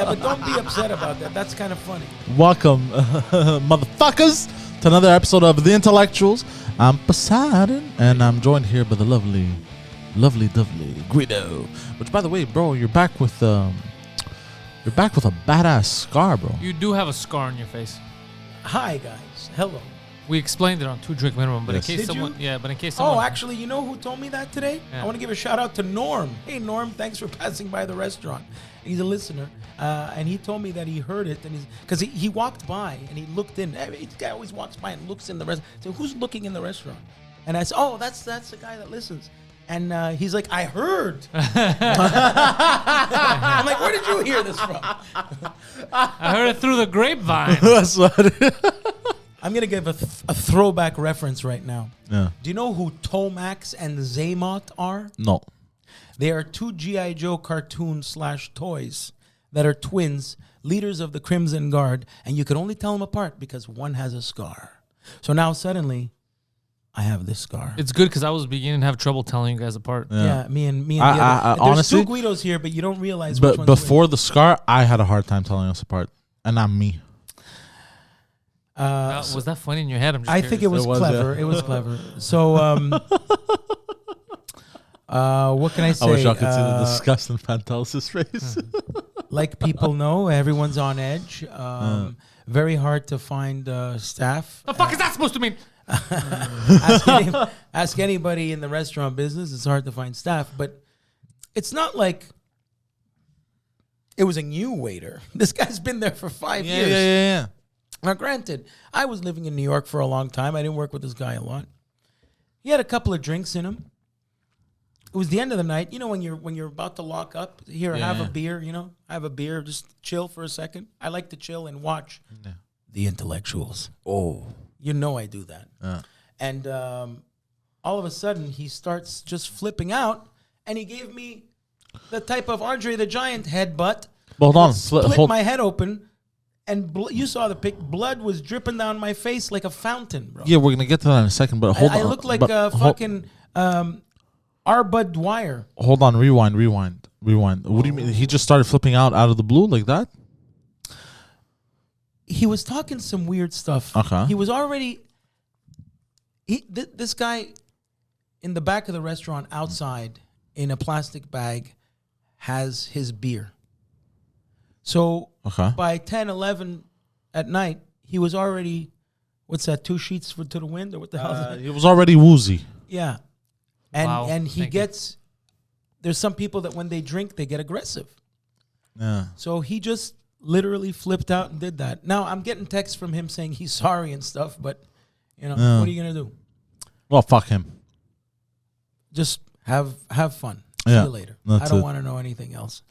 but don't be upset about that. That's kind of funny. Welcome, motherfuckers, to another episode of The Intellectuals. I'm Poseidon, and I'm joined here by the lovely Guido. Which, by the way, bro, you're back with a badass scar, bro. You do have a scar on your face. Hi, guys. Hello. We explained it on 2 Drink Minimum, but Yes. in case Did someone, you? but in case someone, Oh, actually, you know who told me that today? Yeah. I want to give a shout out to Norm. Hey, Norm, thanks for passing by the restaurant. He's a listener, and he told me that he heard it, and because he walked by and he looked in. This guy always walks by and looks in the restaurant. So who's looking in the restaurant? And I said, oh, that's the guy that listens. And he's like, I heard. I'm like, where did you hear this from? I heard it through the grapevine. That's what. I'm going to give a throwback reference right now. Yeah. Do you know who Tomax and Zaymot are? No. They are 2 G.I. Joe cartoons / toys that are twins, leaders of the Crimson Guard, and you can only tell them apart because one has a scar. So now suddenly, I have this scar. It's good because I was beginning to have trouble telling you guys apart. Yeah, me and the other. There's honestly, 2 Guidos here, but you don't realize but which one's before which. the scar, I had a hard time telling us apart, and not me. Was that funny in your head? I'm just I curious. think it was clever. yeah. It was clever. So, what can I say? I wish I could see the disgust in Pantelis' face. Like people know, everyone's on edge. Very hard to find staff. The fuck is that supposed to mean? Ask anybody in the restaurant business. It's hard to find staff, but it's not like it was a new waiter. This guy's been there for 5 years. Yeah. Now, granted, I was living in New York for a long time. I didn't work with this guy a lot. He had a couple of drinks in him. It was the end of the night. You know, when you're about to lock up, here, have a beer. You know, have a beer, just chill for a second. I like to chill and watch The Intellectuals. Oh, you know I do that. And all of a sudden, he starts just flipping out, and he gave me the type of Andre the Giant headbutt. Hold on, Split my head open. And you saw the pic. Blood was dripping down my face like a fountain, bro. Yeah, we're gonna get to that in a second. But hold on, I look like a fucking R. Bud Dwyer. Hold on, rewind. What do you mean? He just started flipping out of the blue like that? He was talking some weird stuff. Okay. He was already. This guy in the back of the restaurant outside in a plastic bag has his beer. So by 10, 11 at night, he was already, what's that, 2 sheets to the wind? Or what the hell is that? He was already woozy. Yeah. And Wow. and he Thank you. gets, there's some people that when they drink, they get aggressive. Yeah. So he just literally flipped out and did that. Now, I'm getting texts from him saying he's sorry and stuff, but, what are you going to do? Well, fuck him. Just have fun. Yeah, See you later. I that's don't it. want to know anything else.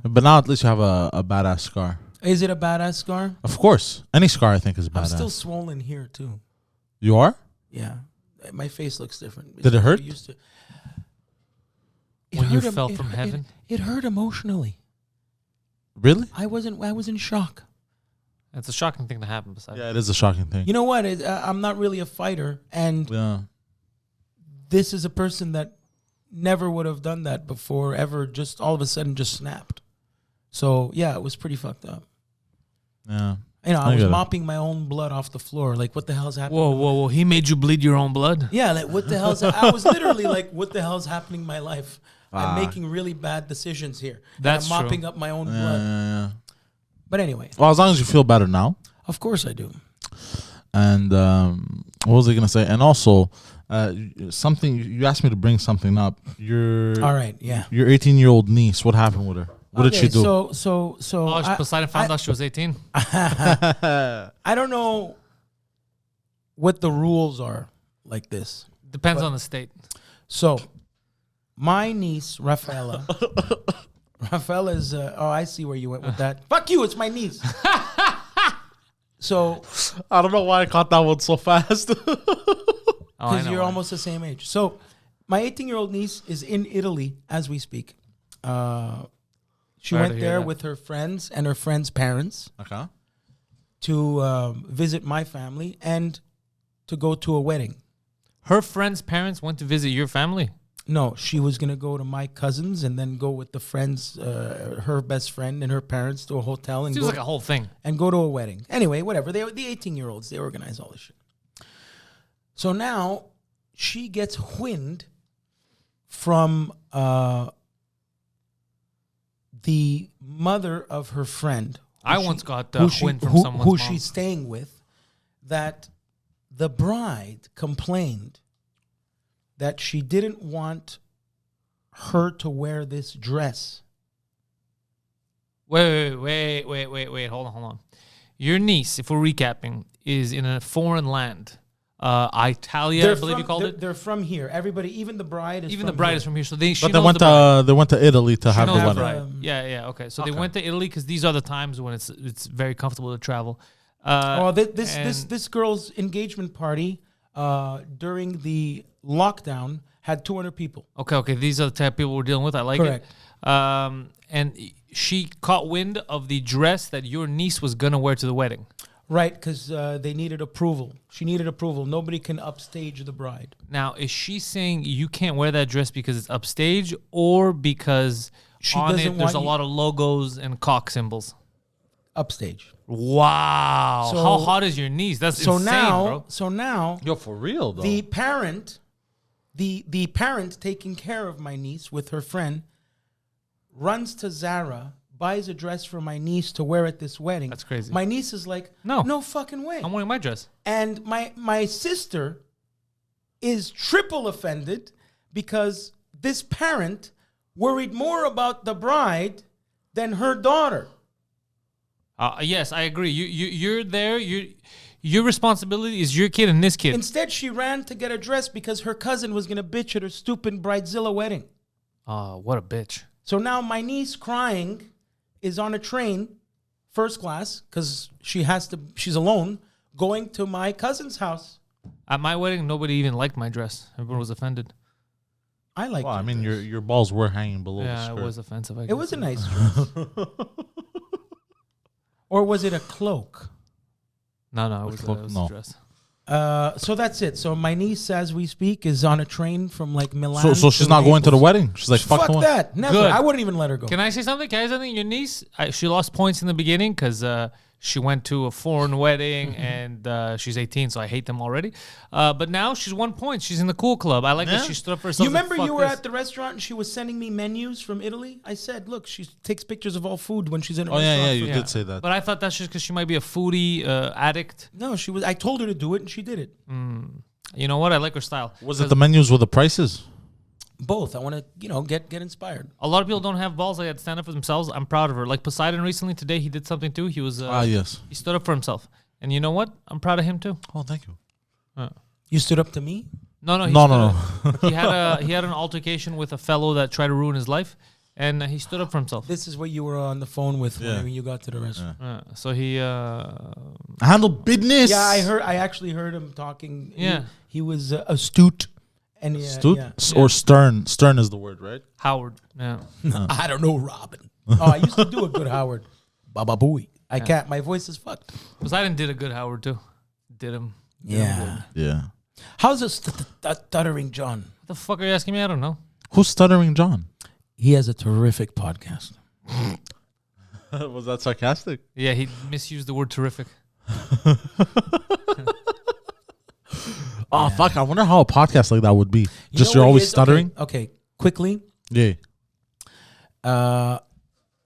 But now at least you have a badass scar. Is it a badass scar? Of course. Any scar I think is I'm badass. still swollen here, too. You are? Yeah. My face looks different. Did it hurt? When you fell from heaven? It hurt emotionally. Really? I was in shock. It's a shocking thing to happen. Besides, Yeah, it is a shocking thing. You know what? I'm not really a fighter, and Yeah. this is a person that never would have done that before, ever, just all of a sudden just snapped. So, yeah, it was pretty fucked up. Yeah. I was get it. mopping my own blood off the floor. Like, what the hell's happening? Whoa! He made you bleed your own blood? Yeah, like, what the hell's... I was literally like, what the hell's happening in my life? I'm making really bad decisions here. And That's I'm mopping true. up my own blood. Yeah. But anyway, Well, as long as you feel better now. of course I do. And what was I going to say? And also, something, you asked me to bring something up. All right, yeah. Your 18-year-old niece, what happened with her? What did she do? So Oh, Poseidon found out she was 18. I don't know what the rules are like this. Depends on the state. So, my niece, Rafaela. Rafaela is, I see where you went with that. Fuck you, it's my niece. So, I don't know why I caught that one so fast. because you're almost the same age. So, my 18-year-old niece is in Italy as we speak. She Sorry to went hear there that. with her friends and her friends' parents Okay. to visit my family and to go to a wedding. Her friend's parents went to visit your family? No, she was going to go to my cousins and then go with the friends, her best friend and her parents to a hotel and Seems like a whole thing. and go to a wedding. Anyway, whatever. They were the 18-year-olds. They organize all this shit. So now she gets wind from the mother of her friend. I once got wind from someone's who mom. she's staying with, that the bride complained that she didn't want her to wear this dress. Wait. Hold on. Your niece, if we're recapping, is in a foreign land. Italia, I believe you called it. They're from here. Everybody, even the bride is Even from the bride here. is from here. So But they went to Italy to have the knows wedding. bride. Yeah. Okay. So they went to Italy because these are the times when it's very comfortable to travel. This girl's engagement party during the lockdown had 200 people. Okay. These are the type of people we're dealing with. I like Correct. it. And she caught wind of the dress that your niece was gonna wear to the wedding. Right, because they needed approval. She needed approval. Nobody can upstage the bride. Now, is she saying you can't wear that dress because it's upstage, or because She on doesn't it there's want a you- lot of logos and cock symbols? Upstage. Wow. So- How hot is your niece? That's insane, bro. So now Yo, for real though. the parent, the parent taking care of my niece with her friend, runs to Zara, buys a dress for my niece to wear at this wedding. That's crazy. My niece is like, No. no fucking way. I'm wearing my dress. And my sister is triple offended because this parent worried more about the bride than her daughter. Yes, I agree. You're there. Your responsibility is your kid and this kid. Instead, she ran to get a dress because her cousin was going to bitch at her stupid Bridezilla wedding. What a bitch. So now my niece crying is on a train, first class, because she's alone, going to my cousin's house. At my wedding, nobody even liked my dress. Everyone was offended. I like Well, I mean, your balls were hanging below the Yeah, skirt. it was offensive. I it guess. was a nice dress. Or was it a cloak? No, it was No. a dress. So that's it. So my niece, as we speak, is on a train from like Milan. So she's to not going to the Naples. wedding. She's like, fuck, the wedding. that. Never. Good. I wouldn't even let her go. Can I say something? Your niece, she lost points in the beginning because she went to a foreign wedding and she's 18, so I hate them already. But now she's 1 point. She's in the cool club. I like that she stood up for herself. You remember you were at the restaurant and she was sending me menus from Italy? I said, look, she takes pictures of all food when she's in a Oh, restaurant. yeah, you did say that. But I thought that's just because she might be a foodie addict. No, she was. I told her to do it and she did it. You know what? I like her style. Was it the menus with the prices? Both. I want to, get inspired. A lot of people don't have balls like that to stand up for themselves. I'm proud of her. Like Poseidon recently today, he did something too. He was Yes. he stood up for himself. And you know what? I'm proud of him too. Oh, thank you. You stood up to me? No. No. He had an altercation with a fellow that tried to ruin his life, and he stood up for himself. This is what you were on the phone with Yeah. when you got to the restaurant. So he Handle business. Yeah, I actually heard him talking. Yeah. He was astute. And Astute yeah. or stern? Stern is the word, right? Howard. Yeah. I don't know, Robin. I used to do a good Howard. Baba booey. I can't. My voice is fucked. Poseidon did a good Howard too. Did him. Yeah. Yeah. How's a stuttering John? What the fuck are you asking me? I don't know. Who's Stuttering John? He has a terrific podcast. Was that sarcastic? Yeah, he misused the word terrific. Oh, fuck. I wonder how a podcast like that would be. You know You're what always he is? stuttering? Okay, quickly. Yeah.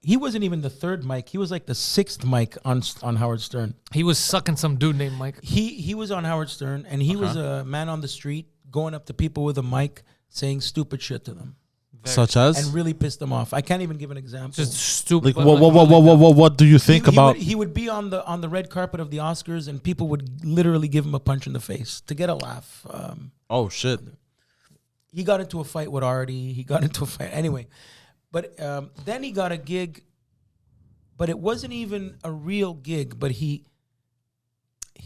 He wasn't even the third mic. He was like the sixth mic on Howard Stern. He was sucking some dude named Mike. He was on Howard Stern, and he was a man on the street going up to people with a mic saying stupid shit to them Such as? and really pissed them off. I can't even give an example. Just stupid. Like, what do you think about? He would be on the red carpet of the Oscars, and people would literally give him a punch in the face to get a laugh. Oh, shit. He got into a fight with Artie. He got into a fight anyway, but then he got a gig, but it wasn't even a real gig. But he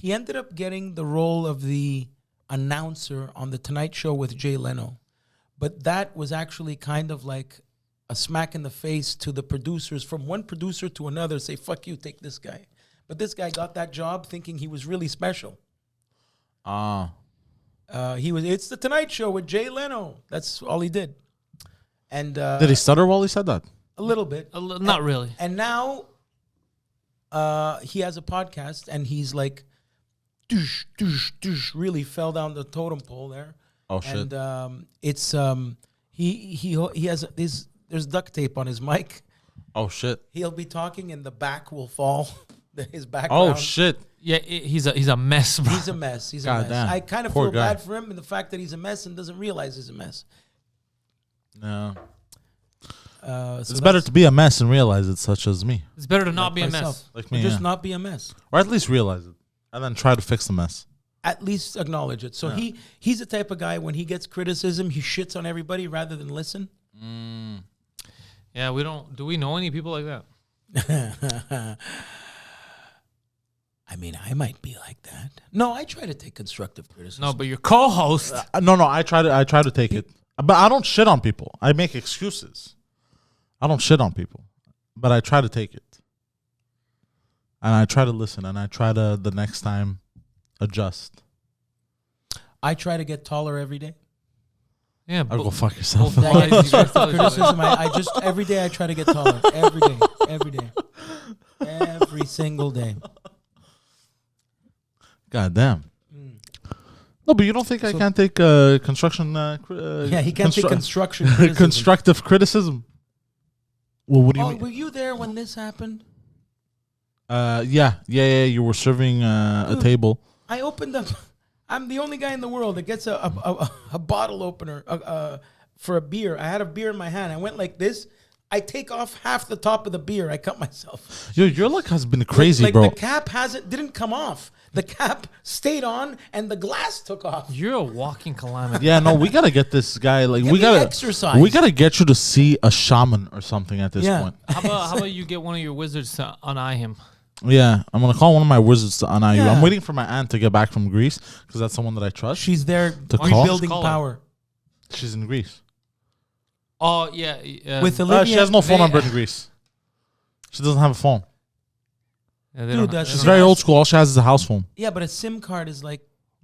ended up getting the role of the announcer on the Tonight Show with Jay Leno, but that was actually kind of like a smack in the face to the producers, from one producer to another, say, fuck you, take this guy. But this guy got that job thinking he was really special. It's the Tonight Show with Jay Leno. That's all he did. And Did he stutter while he said that? a little bit. Not really. And now he has a podcast, and he's like, really fell down the totem pole there. Oh shit! And it's he has there's duct tape on his mic. Oh shit! He'll be talking, and the back will fall. His background. Oh shit! Yeah, he's a mess, bro. He's a mess. He's a God mess. damn. I kind of Poor feel guy. bad for him, and the fact that he's a mess and doesn't realize he's a mess. No. So It's better to be a mess and realize it, such as me, It's better to not be a myself. mess. like me, Just yeah. not be a mess. Or at least realize it, and then try to fix the mess. At least acknowledge it. So he's the type of guy, when he gets criticism, he shits on everybody rather than listen. Yeah, we don't. Do we know any people like that? I mean, I might be like that. No, I try to take constructive criticism. No, but your co-host. No, I try to take it, but I don't shit on people. I make excuses. I don't shit on people, but I try to take it, and I try to listen, and I try to the next time adjust. I try to get taller every day. Yeah, I'll go fuck yourself. both guys, you guys tell each other. Criticism, I just, every day I try to get taller. Every day. Every day. Every single day. God damn. No, but you don't think I can't take construction? Yeah, he can't take construction criticism. constructive criticism. Well, what do you Oh, mean? were you there when this happened? Yeah. You were serving a table. I opened up. I'm the only guy in the world that gets a bottle opener for a beer. I had a beer in my hand. I went like this. I take off half the top of the beer. I cut myself. Yo, your luck has been crazy, like bro. the cap didn't come off. The cap stayed on, and the glass took off. You're a walking calamity. Yeah, no, we gotta get this guy. Like, Get we me gotta exercise. We gotta get you to see a shaman or something at this Yeah. point. How about you get one of your wizards to uneye him? Yeah, I'm gonna call one of my wizards to uneye you. Yeah. I'm waiting for my aunt to get back from Greece because that's someone that I trust. She's there To call? rebuilding Call her. power. She's in Greece. Oh yeah, With Olivia, She has no phone they- number in Greece. She doesn't have a phone. yeah, they Dude, don't- that's they She's don't- very old school. All she has is a house phone. Yeah, but a SIM card is like.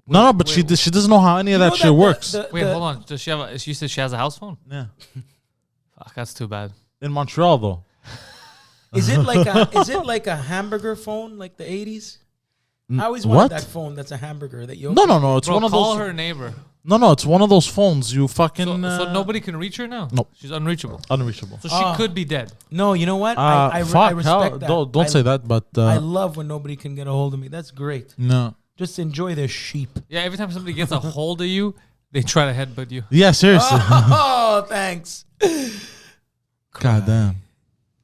No, but wait, she doesn't know how any of You that know shit works. Wait, hold on. Does she have? You said she has a house phone. Yeah, Fuck, that's too bad. in Montreal though. Is it like a hamburger phone like the 80s? I always wanted What? that phone that's a hamburger that you No. It's Bro, one of call those. her neighbor. No. It's one of those phones. You fucking So nobody can reach her now. Nope. She's unreachable. unreachable. So she could be dead. No, you know what? I Fuck, respect that. Don't say that. But I love when nobody can get a hold of me. That's great. no. Just enjoy their sheep. Yeah, every time somebody gets a hold of you, they try to headbutt you. Yeah, seriously. Oh, thanks. God damn.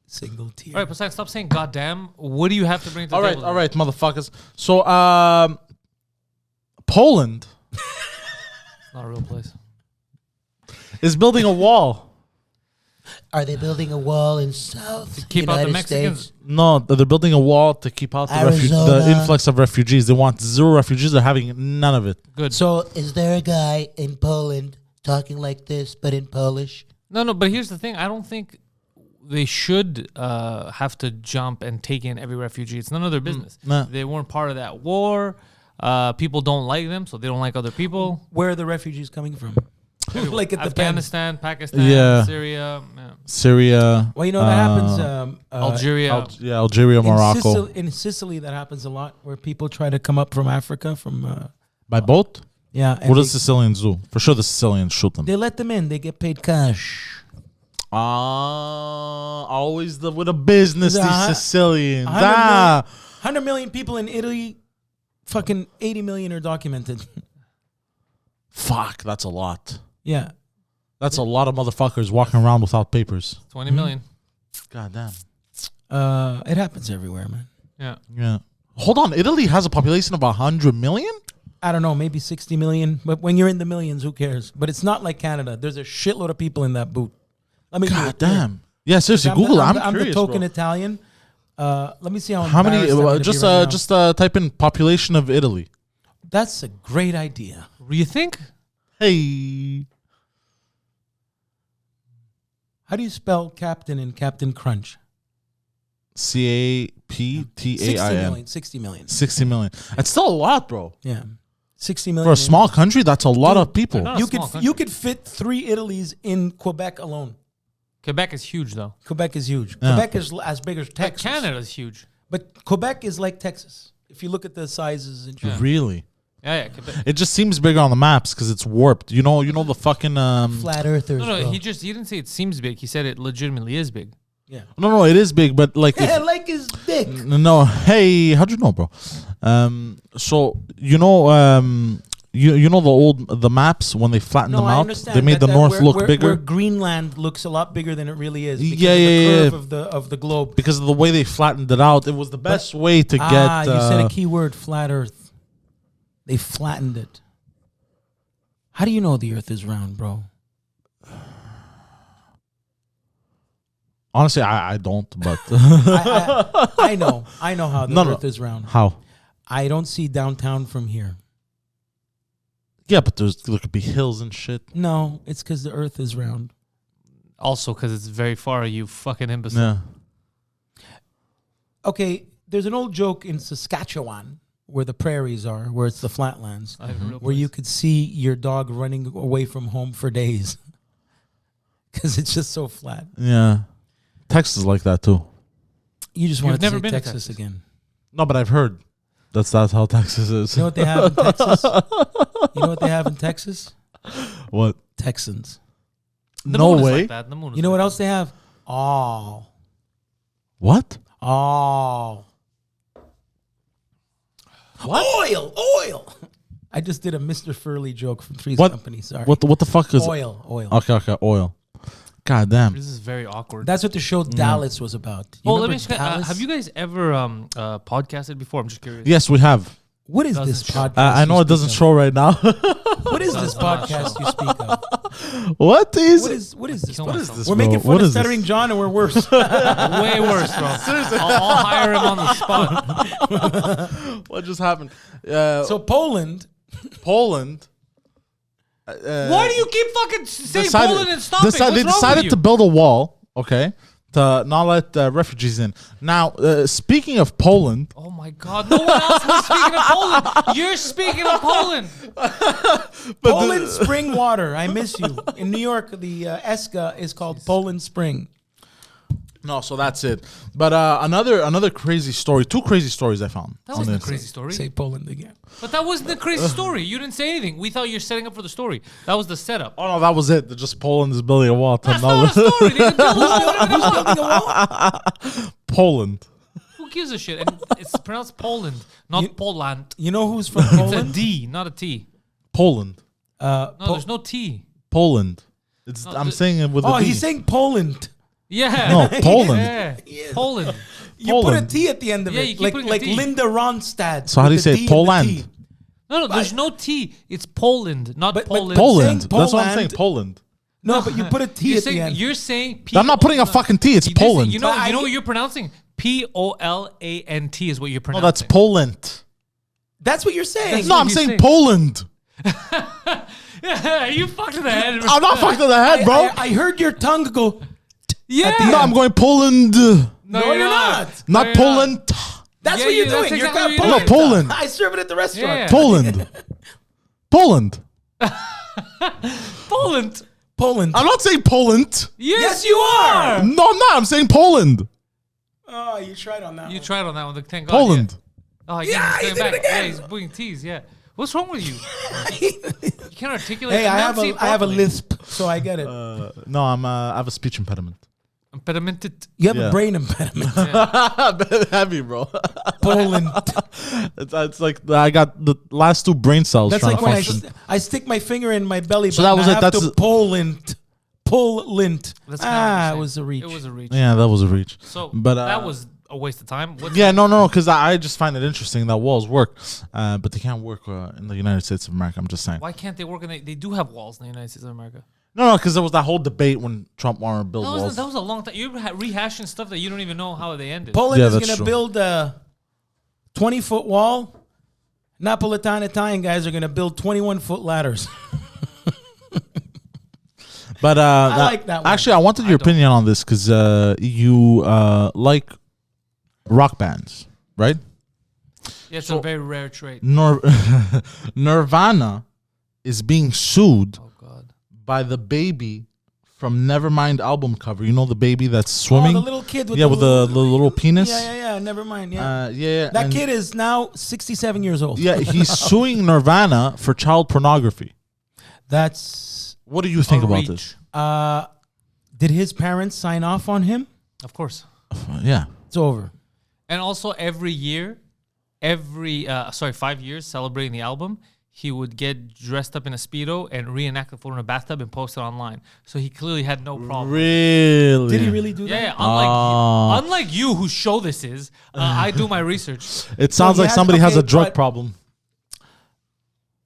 Single tear. All right, Poseidon, stop saying goddamn. What do you have to bring to the All right, table? all right, motherfuckers. So, Poland It's not a real place. is building a wall. Are they building a wall in South Keep out the United Mexicans. States? No, they're building a wall to keep out the Arizona. influx of refugees. They want zero refugees. They're having none of it. Good. So is there a guy in Poland talking like this, but in Polish? No, but here's the thing. I don't think they should have to jump and take in every refugee. It's none of their business. nah. They weren't part of that war. People don't like them, so they don't like other people. Where are the refugees coming from? Like it depends. Afghanistan, Pakistan, Yeah. Syria, Syria. Well, you know that happens. Algeria. Algeria, Morocco. In Sicily, that happens a lot, where people try to come up from Africa. By boat? Yeah. and What they, does Sicilians do? For sure, the Sicilians shoot them. they let them in. They get paid cash. Always with a business, There's these Sicilians. 100 million people in Italy. Fucking 80 million are documented. Fuck, that's a lot. Yeah. That's a lot of motherfuckers walking around without papers. 20 million. God damn. It happens everywhere, man. Yeah. Yeah. Hold on, Italy has a population of 100 million? I don't know, maybe 60 million. But when you're in the millions, who cares? But it's not like Canada. There's a shitload of people in that boot. Let me God damn. Yeah, seriously, I'm Google. the, I'm I'm the curious, token bro. Italian. Let me see How many? embarrassed I'm gonna be Just right now. just type in population of Italy. That's a great idea. You think? Hey. How do you spell Captain in Captain Crunch? CAPTAIN. 60 million. 60 million. That's still a lot, bro. Yeah. 60 million. For a small country, that's a lot of people. not a small country. You could fit 3 Italies in Quebec alone. Quebec is huge, though. Quebec is huge. Yeah. Quebec is as big as Texas. Canada is huge. But Quebec is like Texas. If you look at the sizes and shit. Really? Yeah, Quebec. It just seems bigger on the maps because it's warped. You know the fucking Flat earthers. No, bro. he didn't say it seems big. He said it legitimately is big. Yeah. No, it is big, but like Yeah, like his dick. no, hey, how'd you know, bro? So you know the maps when they flattened them I out, understand. they made the north look bigger Where Greenland looks a lot bigger than it really is. Because Yeah, of the yeah, curve of the globe. because of the way they flattened it out. It was the best way to get. You said a key word, flat Earth. They flattened it. How do you know the Earth is round, bro? Honestly, I don't, but I know how the No, Earth is round. how? I don't see downtown from here. Yeah, but there could be hills and shit. No, it's because the Earth is round. Also, because it's very far, you fucking imbecile. Yeah. Okay, there's an old joke in Saskatchewan where the prairies are, where it's the flatlands, I have a real where place. you could see your dog running away from home for days because it's just so flat. Yeah. Texas is like that too. You just You've want to never say been to Texas Texas. again. No, but I've heard that's how Texas is. You know what they have in Texas? You know what they have in Texas? What? Texans. The No moon is way. like that. The moon is You know like what else they have? Oh. What? Oh. What? Oil. I just did a Mr. Furley joke from Three's What? Company. Sorry. What the fuck is? Oil. Okay, oil. God damn. This is very awkward. That's what the show Dallas was about. You Well, let remember me ask you, Dallas? have you guys ever podcasted before? I'm just curious. Yes, we have. What is Doesn't this show. podcast? I know you it doesn't speak show right now. of? What is this podcast you speak of? What is? What is this? Kill What is myself. this? We're bro? making fun What of is this? Stuttering John, and we're worse. Way worse, bro. I'll hire him on the spot. What just happened? So Poland. Poland. Why do you keep fucking saying Poland and stopping? What's They wrong with decided you? to build a wall, okay, to not let refugees in. Now, speaking of Poland, Oh my God! No one else was speaking of Poland. You're speaking of Poland. Poland Spring Water. I miss you. In New York, the ESCA is called Poland Spring. no, so that's it. But another crazy story. 2 crazy stories I found. That on wasn't the a crazy story. Say Poland again. But that wasn't the crazy story. You didn't say anything. We thought you were setting up for the story. That was the setup. Oh no, that was it. Just Poland is building a wall. To That's not a story. They can build a wall. Who's building a wall? Poland. Who gives a shit? And it's pronounced Poland, not Poland. You know who's from It's a Poland? D, not a T. Poland. No, there's no T. Poland. It's. No, I'm saying it with a Oh, D. he's saying Poland. Yeah. No, Poland. Yeah. Poland. You put a Poland. T at the end of Yeah, it, you keep like putting a like T. Linda Ronstadt. So how do you with the say D it? and the Poland? T. No, there's no T. It's Poland, not But Poland. Poland. saying That's what I'm saying. Poland. Poland. No, but you put a T You're at the saying, end. you're saying I'm not putting a fucking T. It's Poland. You know, But you know I- what you're pronouncing? Poland is what you're No, pronouncing. that's Poland. That's what you're saying. No, what I'm he's saying saying. Poland. Yeah, you fucked in the head. I'm not fucked in the head, bro. I heard your tongue go. Yeah. at the No, end. I'm going Poland. No, you're not. Not you're Poland. That's Yeah, what you're yeah, that's doing. You're exactly got what you're doing. Poland. No, Poland. I serve it at the restaurant. Yeah. Poland. Poland. Poland. Poland. I'm not saying Poland. Yes, you are. No, I'm not. I'm saying Poland. Oh, you tried on that. You one. tried on that one. Thank God. Poland. Yeah. Oh, Yeah, he's he going did it back. again. Yeah, he's putting T's. Yeah. What's wrong with you? You can't articulate. Hey, I have enunciate a properly. lisp, so I get it. No, I have a speech impediment. Impedimented. You have yeah. a brain impediment. Heavy, bro. Poland. It's like I got the last 2 brain cells That's trying like to when function. I stick my finger in my belly. So button. that was I it. have That's to the- Poland. Poland. That's kind of what you're It was a saying. reach. It was a reach. Yeah, that was a reach. So But, that was a waste of time. What's Yeah, no, because I just find it interesting that walls work, but they can't work in the United States of America. I'm just saying. Why can't they work in They do have walls in the United States of America. No, because there was that whole debate when Trump wanted to build walls. That was a long time. You're rehashing stuff that you don't even know how they ended. Poland Yeah, is that's going to true. build a 20-foot wall. Napolitan Italian guys are going to build 21-foot ladders. But I like that one. Actually, I wanted your don't. opinion on this because you like rock bands, right? Yeah, it's a very rare trait. Nirvana is being sued Oh God. by the baby from Nevermind album cover. You know the baby that's swimming? Oh, the little kid with with the little penis? Yeah. Never mind. Yeah. Yeah. That kid is now 67 years old. Yeah, he's suing Nirvana for child pornography. That's. What do you think A about reach. this? Did his parents sign off on him? Of course. Yeah. It's over. And also every year, 5 years celebrating the album, he would get dressed up in a Speedo and reenact the photo in a bathtub and post it online. So he clearly had no problem. Really? Did he really do that? Yeah, unlike you, whose show this is, I do my research. It sounds Well, like he somebody had- has a okay, drug but- problem.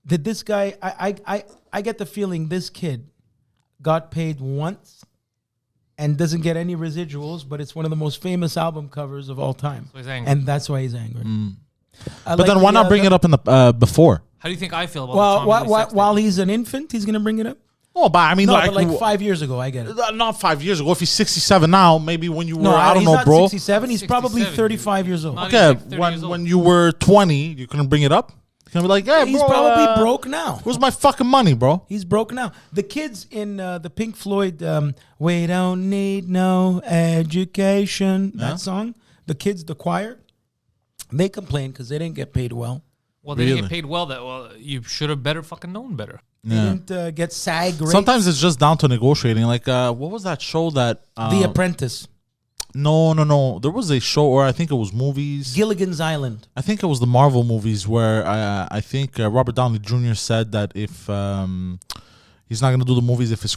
Did this guy? I get the feeling this kid got paid once and doesn't get any residuals, but it's one of the most famous album covers of all time, So he's angry. and that's why he's angry. But then why not bring it up in the before? How do you think I feel about Well, the Tommy Lee sex tape? while he's an infant, he's gonna bring it up. Oh, but I mean, No, like, but like 5 years ago, I get it. not 5 years ago. If he's 67 now, maybe when you were, No, I don't he's know, not bro. 67. He's probably 67, 35 years old. Not Okay, He's like 30 years old. when you were 20, you couldn't bring it up? You can be like, yeah, He's bro, probably broke now. Where's my fucking money, bro? He's broke now. The kids in the Pink Floyd, "We Don't Need No Education," that song. The kids, the choir, they complain because they didn't get paid well. Well, they didn't Really? get paid well. You should have better fucking known better. They didn't get SAG rates. Sometimes it's just down to negotiating. Like, what was that show that? The Apprentice, No. There was a show, or I think it was movies. Gilligan's Island. I think it was the Marvel movies where I think Robert Downey Jr. said that if he's not gonna do the movies if his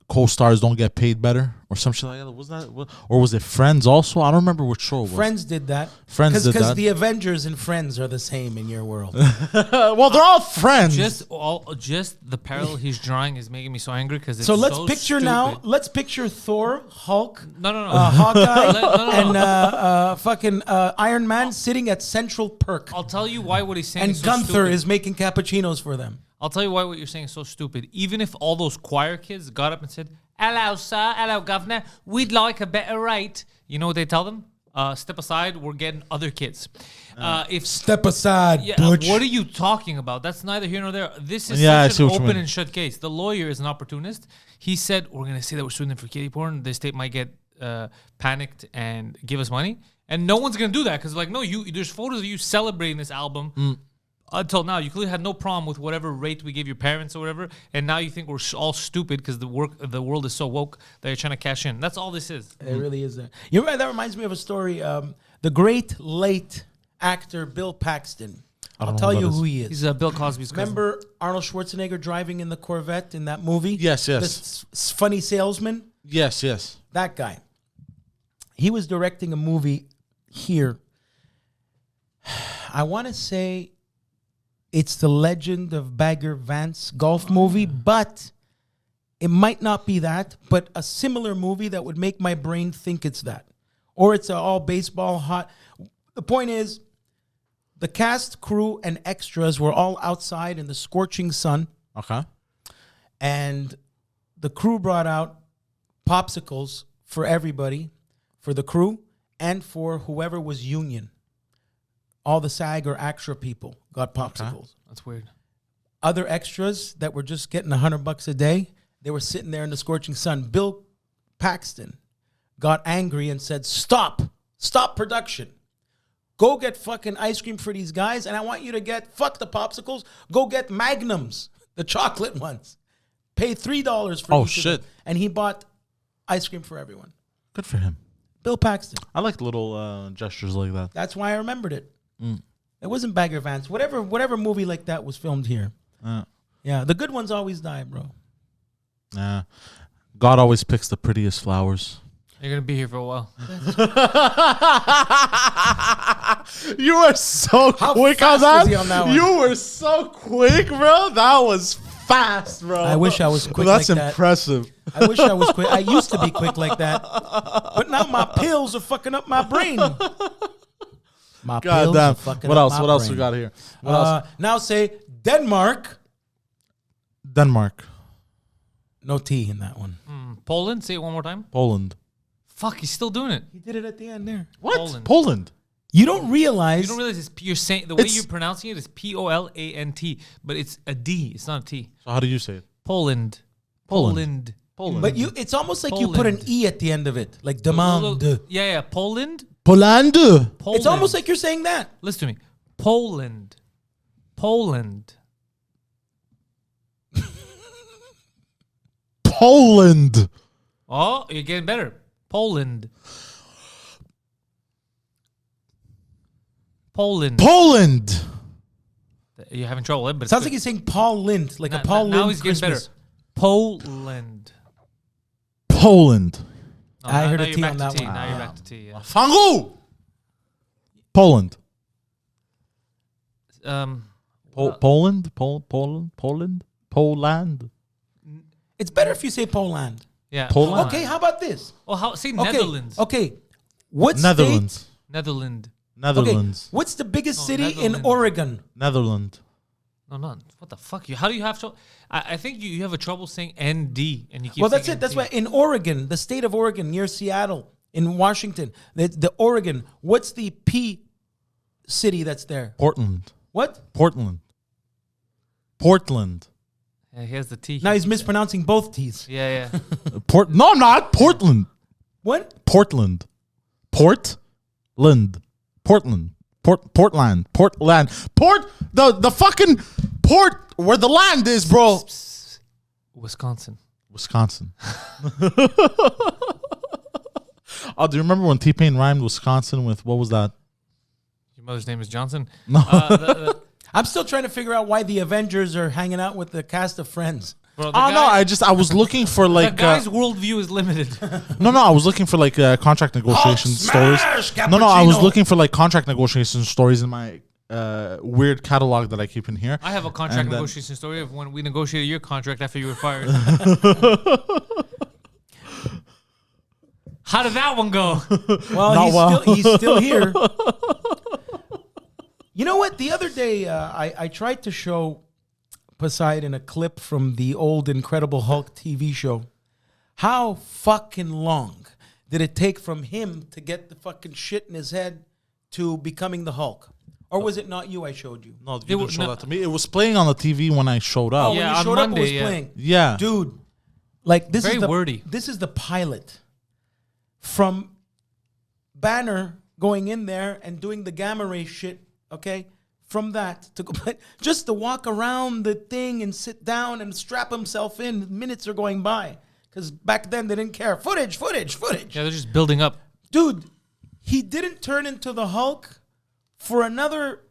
co-stars don't get paid better or some shit like that. Was that, or was it Friends also? I don't remember which show it was. Friends did that. Friends did Because that. the Avengers and Friends are the same in your world. Well, they're all friends. Just the parallel he's drawing is making me so angry because it's So let's so picture stupid. now. Let's picture Thor, Hulk, No. Hawkeye, No. and fucking Iron Man sitting at Central Perk, I'll tell you why what he's saying and is so Gunther stupid. is making cappuccinos for them. I'll tell you why what you're saying is so stupid. Even if all those choir kids got up and said, "Hello, sir. Hello, governor. We'd like a better rate." You know what they tell them? Step aside. We're getting other kids. If Step aside, yeah, butch. what are you talking about? That's neither here nor there. This is Yeah, I such see an what you open mean. and shut case. The lawyer is an opportunist. He said, we're going to say that we're suing them for kiddie porn. The state might get panicked and give us money. And no one's going to do that because, like, no, there's photos of you celebrating this album. Until now, you clearly had no problem with whatever rate we gave your parents or whatever, and now you think we're all stupid because the world is so woke that you're trying to cash in. That's all this is. It really is that. You're right. That reminds me of a story. The great late actor Bill Paxton. I'll know tell who you that is. who he is. He's Bill Cosby's cousin. Remember Arnold Schwarzenegger driving in the Corvette in that movie? Yes. This funny salesman? Yes. That guy. He was directing a movie here. I want to say it's the Legend of Bagger Vance golf movie, but it might not be that, but a similar movie that would make my brain think it's that. Or it's all baseball hot. The point is, the cast, crew, and extras were all outside in the scorching sun, Okay. and the crew brought out popsicles for everybody, for the crew, and for whoever was union. All the SAG or AXTRA people got popsicles. That's weird. Other extras that were just getting $100 a day, they were sitting there in the scorching sun. Bill Paxton got angry and said, stop production. Go get fucking ice cream for these guys, and I want you to fuck the popsicles, go get Magnums, the chocolate ones. Pay $3 for each of them. And he bought ice cream for everyone. Good for him. Bill Paxton. I like little gestures like that. That's why I remembered it. It wasn't Bagger Vance. Whatever movie like that was filmed here. Yeah, the good ones always die, bro. Yeah. God always picks the prettiest flowers. You're going to be here for a while. You were so quick on fast that. was he on that one? You were so quick, bro. That was fast, bro. I wish I was quick That's like that. impressive. I wish I was quick. I used to be quick like that. But now my pills are fucking up my brain. My God pills damn. are fucking What up else? my What else we brain. got here? What else? Now say Denmark. Denmark. No T in that one. Poland, say it one more time. Poland. Fuck, he's still doing it. He did it at the end there. What? Poland. You don't realize. You don't realize you're saying the way It's- you're pronouncing it is Polant, but it's a D. It's not a T. So how do you say it? Poland. Poland. But it's almost like you put an Poland. E at the end of it, like demand. Yeah. Poland. Poland. Poland. It's almost like you're saying that. Listen to me. Poland. Poland. Oh, you're getting better. Poland. Poland. You're having trouble, but Sounds like he's saying Paul Lind, like a Paul Lind now he's getting Christmas. better. Poland. Poland. No, I now- heard now a you're T back on to that T. one. Now you're back to T. Yeah. Fangu. Poland. Poland. Poland. It's better if you say Poland. Yeah. Poland? Okay, how about this? Say Okay, Netherlands. Okay, what Netherlands. state? Netherlands. Netherlands. Okay, what's the biggest No, city in Netherlands. Oregon? Netherlands. No. What the fuck? How do you have trouble? I think you have a trouble saying ND, and you keep. Well, that's saying it. That's ND. why in Oregon, the state of Oregon, near Seattle, in Washington, the Oregon. What's the P city that's there? Portland. What? Portland. Yeah, he has the T. Now he's mispronouncing both T's. Yeah. No, I'm not. Portland. What? Portland. Portland. The fucking port where the land is, bro. Wisconsin. Oh, do you remember when T-Pain rhymed Wisconsin with what was that? Your mother's name is Johnson. No. I'm still trying to figure out why the Avengers are hanging out with the cast of Friends. Bro, Oh no, I was looking for the like guy's worldview is limited. no, I was looking for like contract negotiation stories. smash, No, I was cappuccino. looking for like contract negotiation stories in my weird catalog that I keep in here. I have a contract And then- negotiation story of when we negotiated your contract after you were fired. How did that one go? Well, he's still here. You know what? The other day, I tried to show Poseidon a clip from the old Incredible Hulk TV show. How fucking long did it take from him to get the fucking shit in his head to becoming the Hulk? Or was it not you I showed you? No, you didn't show that to me. It was playing on the TV when I showed Oh, up. when Yeah, you on showed up, it was Monday, yeah. playing. Yeah. Dude, like this Very is the wordy. This is the pilot from Banner going in there and doing the gamma ray shit. Okay, from that to go, just to walk around the thing and sit down and strap himself in. Minutes are going by because back then they didn't care. Footage. Yeah, they're just building up. Dude, he didn't turn into the Hulk for another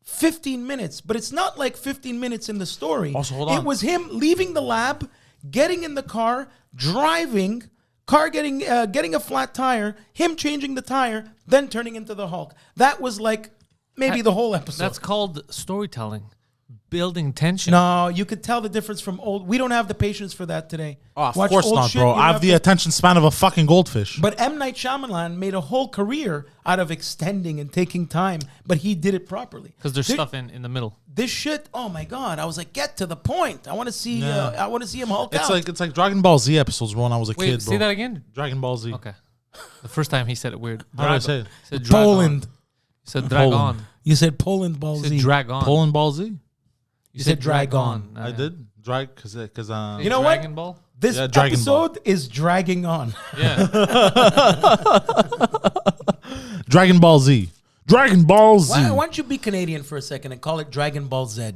15 minutes, but it's not like 15 minutes in the story. Also, hold on. It was him leaving the lab, getting in the car, driving, car getting a flat tire, him changing the tire, then turning into the Hulk. That was like maybe the whole episode. That's called storytelling, building tension. No, you could tell the difference from old. We don't have the patience for that today. Oh, of Watch course old not, shit, bro. you I have the attention span of a fucking goldfish. But M. Night Shyamalan made a whole career out of extending and taking time, but he did it properly. Because there's There- stuff in the middle. This shit, oh my god! I was like, get to the point. I want to see. I want to see him Hulk It's out. like Dragon Ball Z episodes when I was a Wait, kid, bro. say that again? Dragon Ball Z. Okay. The first time he said it weird. How do I say it? He said drag Poland. on. He said drag Poland. on. You said Poland Ball He Z. said drag on. Poland Ball Z. You said drag on. I did drag because You know what? Dragon Ball? This Yeah, Dragon episode is dragging on. Yeah. Dragon Ball Z. Dragon Ball Z. Why don't you be Canadian for a second and call it Dragon Ball Z?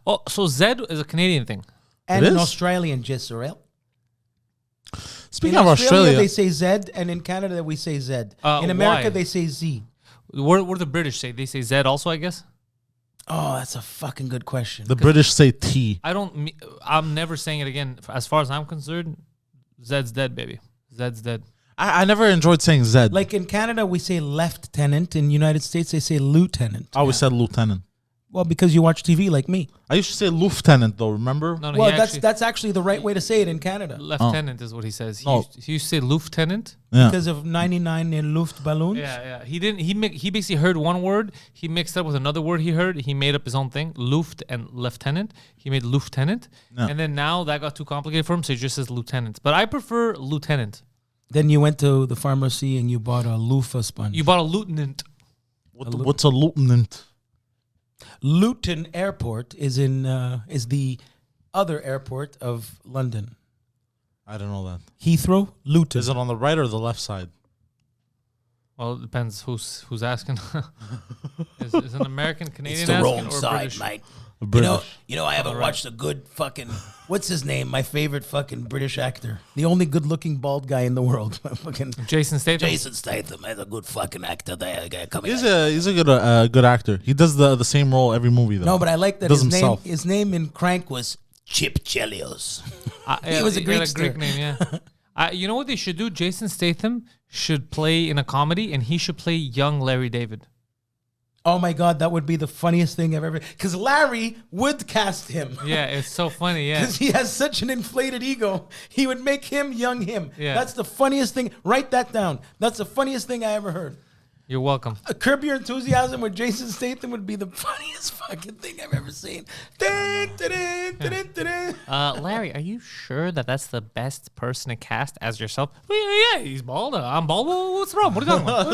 Oh, so Zed is a Canadian thing. And It in is? Australian, Jezreel. Speaking In of Australia, they say Z, and in Canada they say Z. In America why? they say Z. What do the British say? They say Zed also, I guess? Oh, that's a fucking good question. the British say T. I'm never saying it again. As far as I'm concerned, Zed's dead, baby. Zed's dead. I never enjoyed saying Z. Like in Canada, we say lieutenant. In United States, they say lieutenant. I always said lieutenant. Well, because you watch TV like me. I used to say lieutenant though. Remember? No, Well, he that's actually the right way to say it in Canada. lieutenant is what he says. No. He used to say lieutenant. Yeah. Because of 99 in Luftballons. Yeah. He didn't. He basically heard one word. He mixed up with another word he heard. He made up his own thing. Luft and lieutenant. He made lieutenant. Yeah. And then now that got too complicated for him, so he just says lieutenant. But I prefer lieutenant. Then you went to the pharmacy and you bought a loofah sponge. You bought a lieutenant. What's a lieutenant? Luton Airport is the other airport of London. I don't know that. Heathrow, Luton. Is it on the right or the left side? Well, it depends who's asking. is an American, Canadian It's the asking wrong or side, British? mate. British. You know, I haven't watched a good fucking. What's his name? My favorite fucking British actor, the only good-looking bald guy in the world. Fucking Jason Statham. Jason Statham is a good fucking actor. There, guy coming. He's a good actor. He does the same role every movie though. No, but I like that Does his name. himself. His name in Crank was Chip Chelios. He was a He had Greekster. Greek name, yeah. You know what they should do? Jason Statham should play in a comedy, and he should play young Larry David. Oh my God, that would be the funniest thing I've ever. Because Larry would cast him. Yeah, it's so funny. Yeah, Because he has such an inflated ego. He would make him young him. Yeah. That's the funniest thing. Write that down. That's the funniest thing I ever heard. you're welcome. A Curb Your Enthusiasm with Jason Statham would be the funniest fucking thing I've ever seen. Dun, dun, dun, dun, dun, dun. Larry, are you sure that that's the best person to cast as yourself? Well, yeah, he's bald. I'm bald. Well, what's wrong? What are you talking about?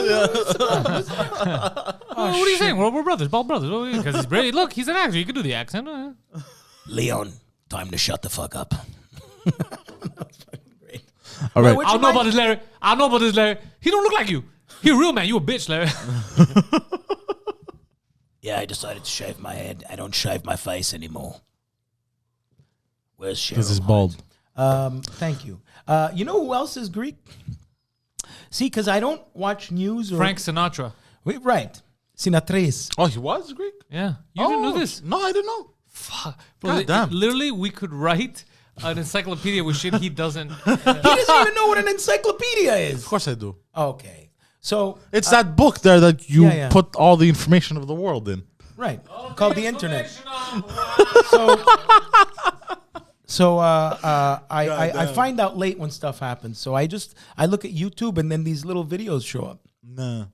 What are you saying? We're brothers, bald brothers. Because he's British. Look, he's an actor. You can do the accent. Leon, time to shut the fuck up. Great. All right. I know about this, Larry. I know about this, Larry. He don't look like you. He a real man. You a bitch, Larry. Yeah, I decided to shave my head. I don't shave my face anymore. Where's Cheryl? Because he's bald. Thank you. You know who else is Greek? See, because I don't watch news. Or Frank Sinatra. Wait, right. Sinatris. Oh, he was Greek? Yeah. You didn't know this? No, I didn't know. Fuck. Bro, God damn. literally, we could write an encyclopedia with shit he doesn't. He doesn't even know what an encyclopedia is. Of course I do. Okay. So, It's that book there that you yeah. put all the information of the world in. right. Called the internet. I find out late when stuff happens. So I look at YouTube and then these little videos show up. Nah.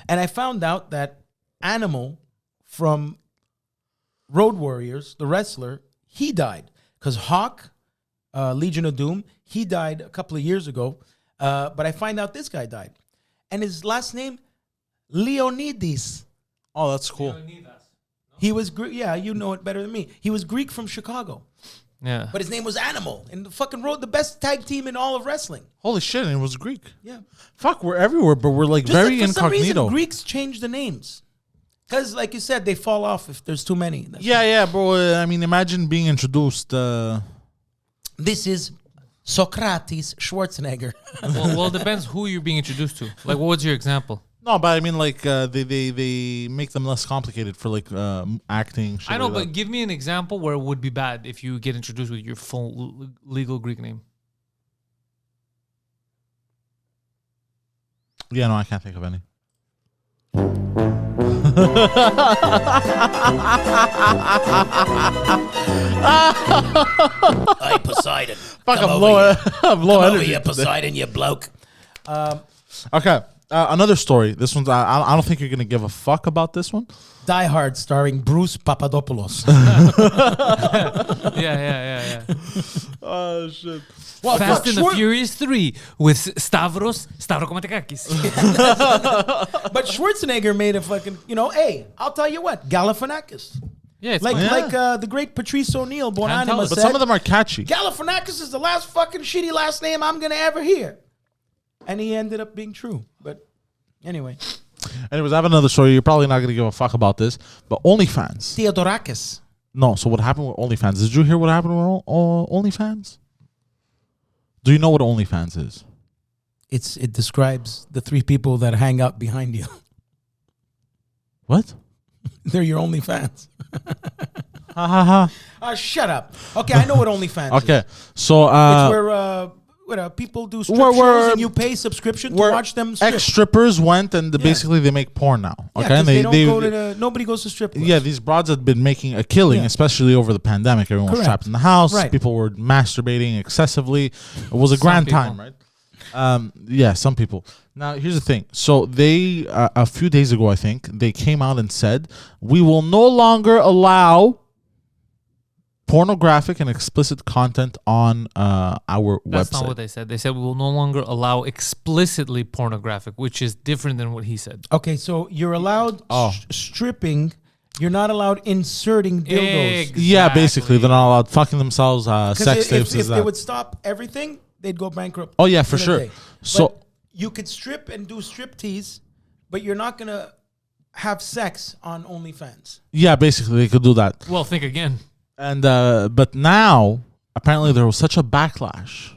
And I found out that Animal from Road Warriors, the wrestler, he died. Because Hawk, Legion of Doom, he died a couple of years ago. But I find out this guy died. And his last name, Leonidas. Oh, that's cool. He was Greek. Yeah, you know it better than me. He was Greek from Chicago. Yeah. But his name was Animal. And the fucking rode the best tag team in all of wrestling. Holy shit, and it was Greek. Yeah. Fuck, we're everywhere, but we're like Just very that for some incognito. reason, Greeks change the names. Because, like you said, they fall off if there's too many. Yeah, bro. I mean, imagine being introduced. This is Socrates Schwarzenegger. Well, it depends who you're being introduced to. Like, what was your example? No, but I mean, like, they make them less complicated for, like, acting. Shit I know, like but that. give me an example where it would be bad if you get introduced with your full legal Greek name. Yeah, no, I can't think of any. Hey, Poseidon. Fuck, Come I'm over low, here. I'm low Come over energy. here, Poseidon, you bloke. Okay, another story. This one's, I don't think you're going to give a fuck about this one. Die Hard starring Bruce Papadopoulos. Yeah. Oh, shit. Well, Fast and the Furious 3 with Stavros Stavrokomatikakis. But Schwarzenegger made a fucking, hey, I'll tell you what, Galifianakis. Yeah, it's Like, fine. the great Patrice O'Neill, Bon Pantelis. Anima But But said, some of them are catchy. Galifianakis is the last fucking shitty last name I'm going to ever hear. And he ended up being true. But anyway. Anyways, I have another story. You're probably not going to give a fuck about this, but OnlyFans. Theodorakis. No, so what happened with OnlyFans? Did you hear what happened with OnlyFans? Do you know what OnlyFans is? It describes the three people that hang out behind you. What? They're your OnlyFans. Ha ha ha. Shut up. Okay, I know what OnlyFans is. Okay, so It's where people do strip shows and you pay subscription to watch them strip. ex-strippers went and basically they make porn now. Yeah, Okay, 'cause and they don't go to nobody goes to strip clubs. yeah, these broads had been making a killing, Yeah. especially over the pandemic. Everyone was Correct. trapped in the house. Right. People were masturbating excessively. It was a grand people. time, right? Yeah, some people. Now, here's the thing. So they, a few days ago, I think, they came out and said, we will no longer allow pornographic and explicit content on our website. That's not what they said. They said we will no longer allow explicitly pornographic, which is different than what he said. Okay, so you're allowed stripping. You're not allowed inserting dildos. Exactly. Yeah, basically, they're not allowed fucking themselves, sex tapes. If they would stop everything, they'd go bankrupt. Oh, yeah, for in a sure. day. So But you could strip and do strip tease, but you're not going to have sex on OnlyFans. yeah, basically, they could do that. Well, think again. And but now, apparently, there was such a backlash.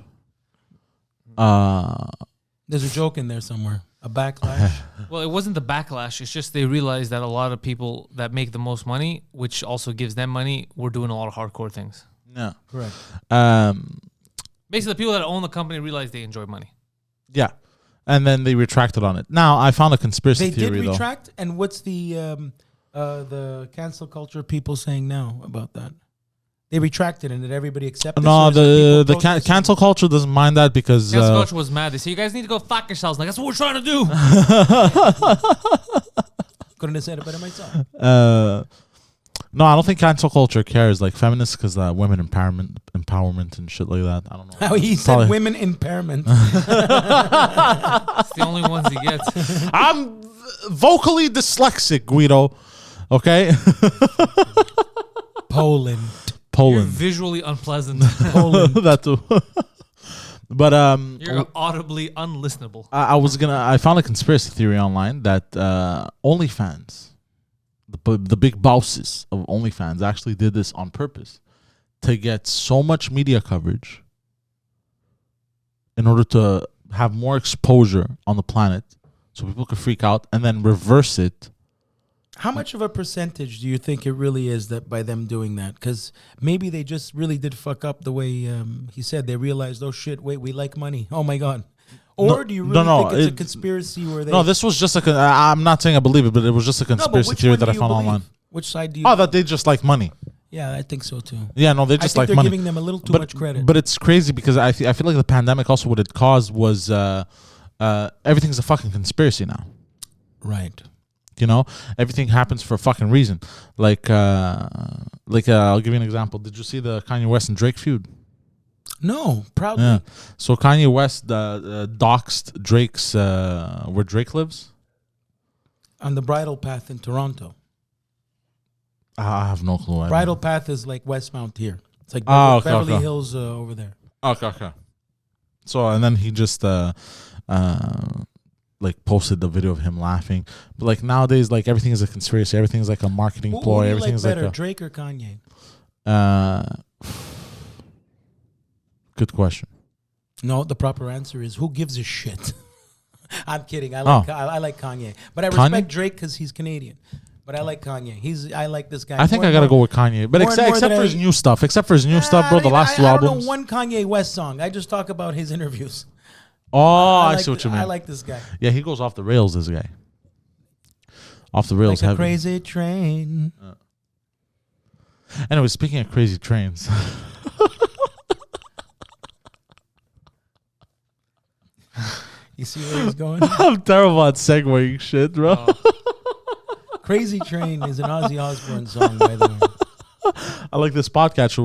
There's a joke in there somewhere. A backlash. Well, it wasn't the backlash. It's just they realized that a lot of people that make the most money, which also gives them money, were doing a lot of hardcore things. Yeah. Correct. Basically, the people that own the company realized they enjoy money. Yeah. And then they retracted on it. Now, I found a conspiracy They theory, did retract? And what's the cancel culture people saying now about that? They retracted and did everybody accept it? No, the cancel culture doesn't mind that because... Cancel culture was mad. They say, you guys need to go fuck yourselves. Like, that's what we're trying to do. Couldn't have said it better myself. No, I don't think cancel culture cares. Like feminists, because women empowerment and shit like that. I don't know. How he said women impairment. It's the only ones he gets. I'm vocally dyslexic, Guido. Okay? Poland. You're visually unpleasant. Poland. That too. But You're audibly unlistenable. I found a conspiracy theory online that OnlyFans, the big bosses of OnlyFans, actually did this on purpose to get so much media coverage in order to have more exposure on the planet, so people could freak out and then reverse it. How much of a percentage do you think it really is that by them doing that? Because maybe they just really did fuck up the way he said. They realized, oh shit, wait, we like money. Oh my god. Or do you really think it's a conspiracy where they... No, this was just I'm not saying I believe it, but it was just a conspiracy theory that I found online. Which side do you... Oh, that they just like money. Yeah, I think so too. Yeah, no, they just like they're money. Giving them a little too much credit. But it's crazy because I feel like the pandemic also what it caused was everything's a fucking conspiracy now. Right. You know, everything happens for a fucking reason. Like I'll give you an example. Did you see the Kanye West and Drake feud? No, proudly. Yeah. So Kanye West doxed Drake's where Drake lives on the bridle path in Toronto. I have no clue. Bridle path is like Westmount here. It's like Beverly Hills over there. Okay. So and then he just like posted the video of him laughing. But like nowadays, like everything is a conspiracy. Everything is like a marketing ploy. Everything is better, like Drake or Kanye? Good question. No, the proper answer is who gives a shit. I'm kidding. I like Kanye, but I respect Drake because he's Canadian. But I like Kanye. I like this guy. I think I gotta go with Kanye, but except for his new stuff. Except for his new stuff, bro. The last two albums. I don't know one Kanye West song. I just talk about his interviews. Oh, I see what you mean. I like this guy. Yeah, he goes off the rails. This guy. Off the rails. Like a crazy train. Anyway, speaking of crazy trains. You see where he's going? I'm terrible at segueing shit, bro. Crazy Train is an Ozzy Osbourne song, by the way. I like this podcast.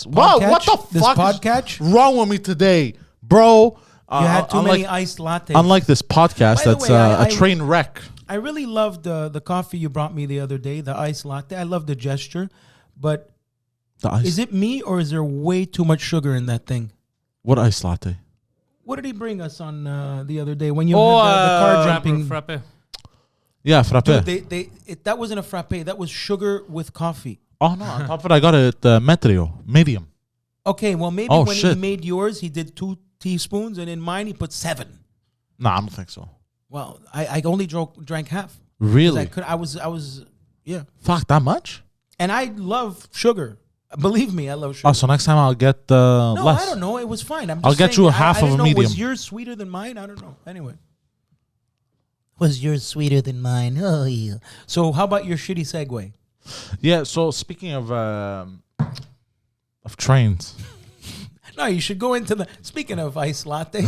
Wow, what the this fuck podcast? is wrong with me today, bro? You had too many iced lattes. Unlike this podcast, that's a train wreck. I really loved the coffee you brought me the other day, the iced latte. I love the gesture, but is it me or is there way too much sugar in that thing? What iced latte? What did he bring us on the other day when you had the car jumping? Frappe. Yeah, frappe. Dude, that wasn't a frappe. That was sugar with coffee. Oh, no. On top of it, I got it Metrio, medium. Okay, well, maybe when he made yours, he did 2 teaspoons, and in mine, he put 7. No, I don't think so. Well, I only drank half. Really? I was, yeah. Fuck, that much? And I love sugar. Believe me, I love sugar. Oh, so next time I'll get less. No, I don't know. It was fine. I'll get you a half of a medium. Was yours sweeter than mine? I don't know. Anyway. Was yours sweeter than mine? Oh, yeah. So how about your shitty segue? Yeah, so speaking of trains. No, you should go into speaking of iced lattes.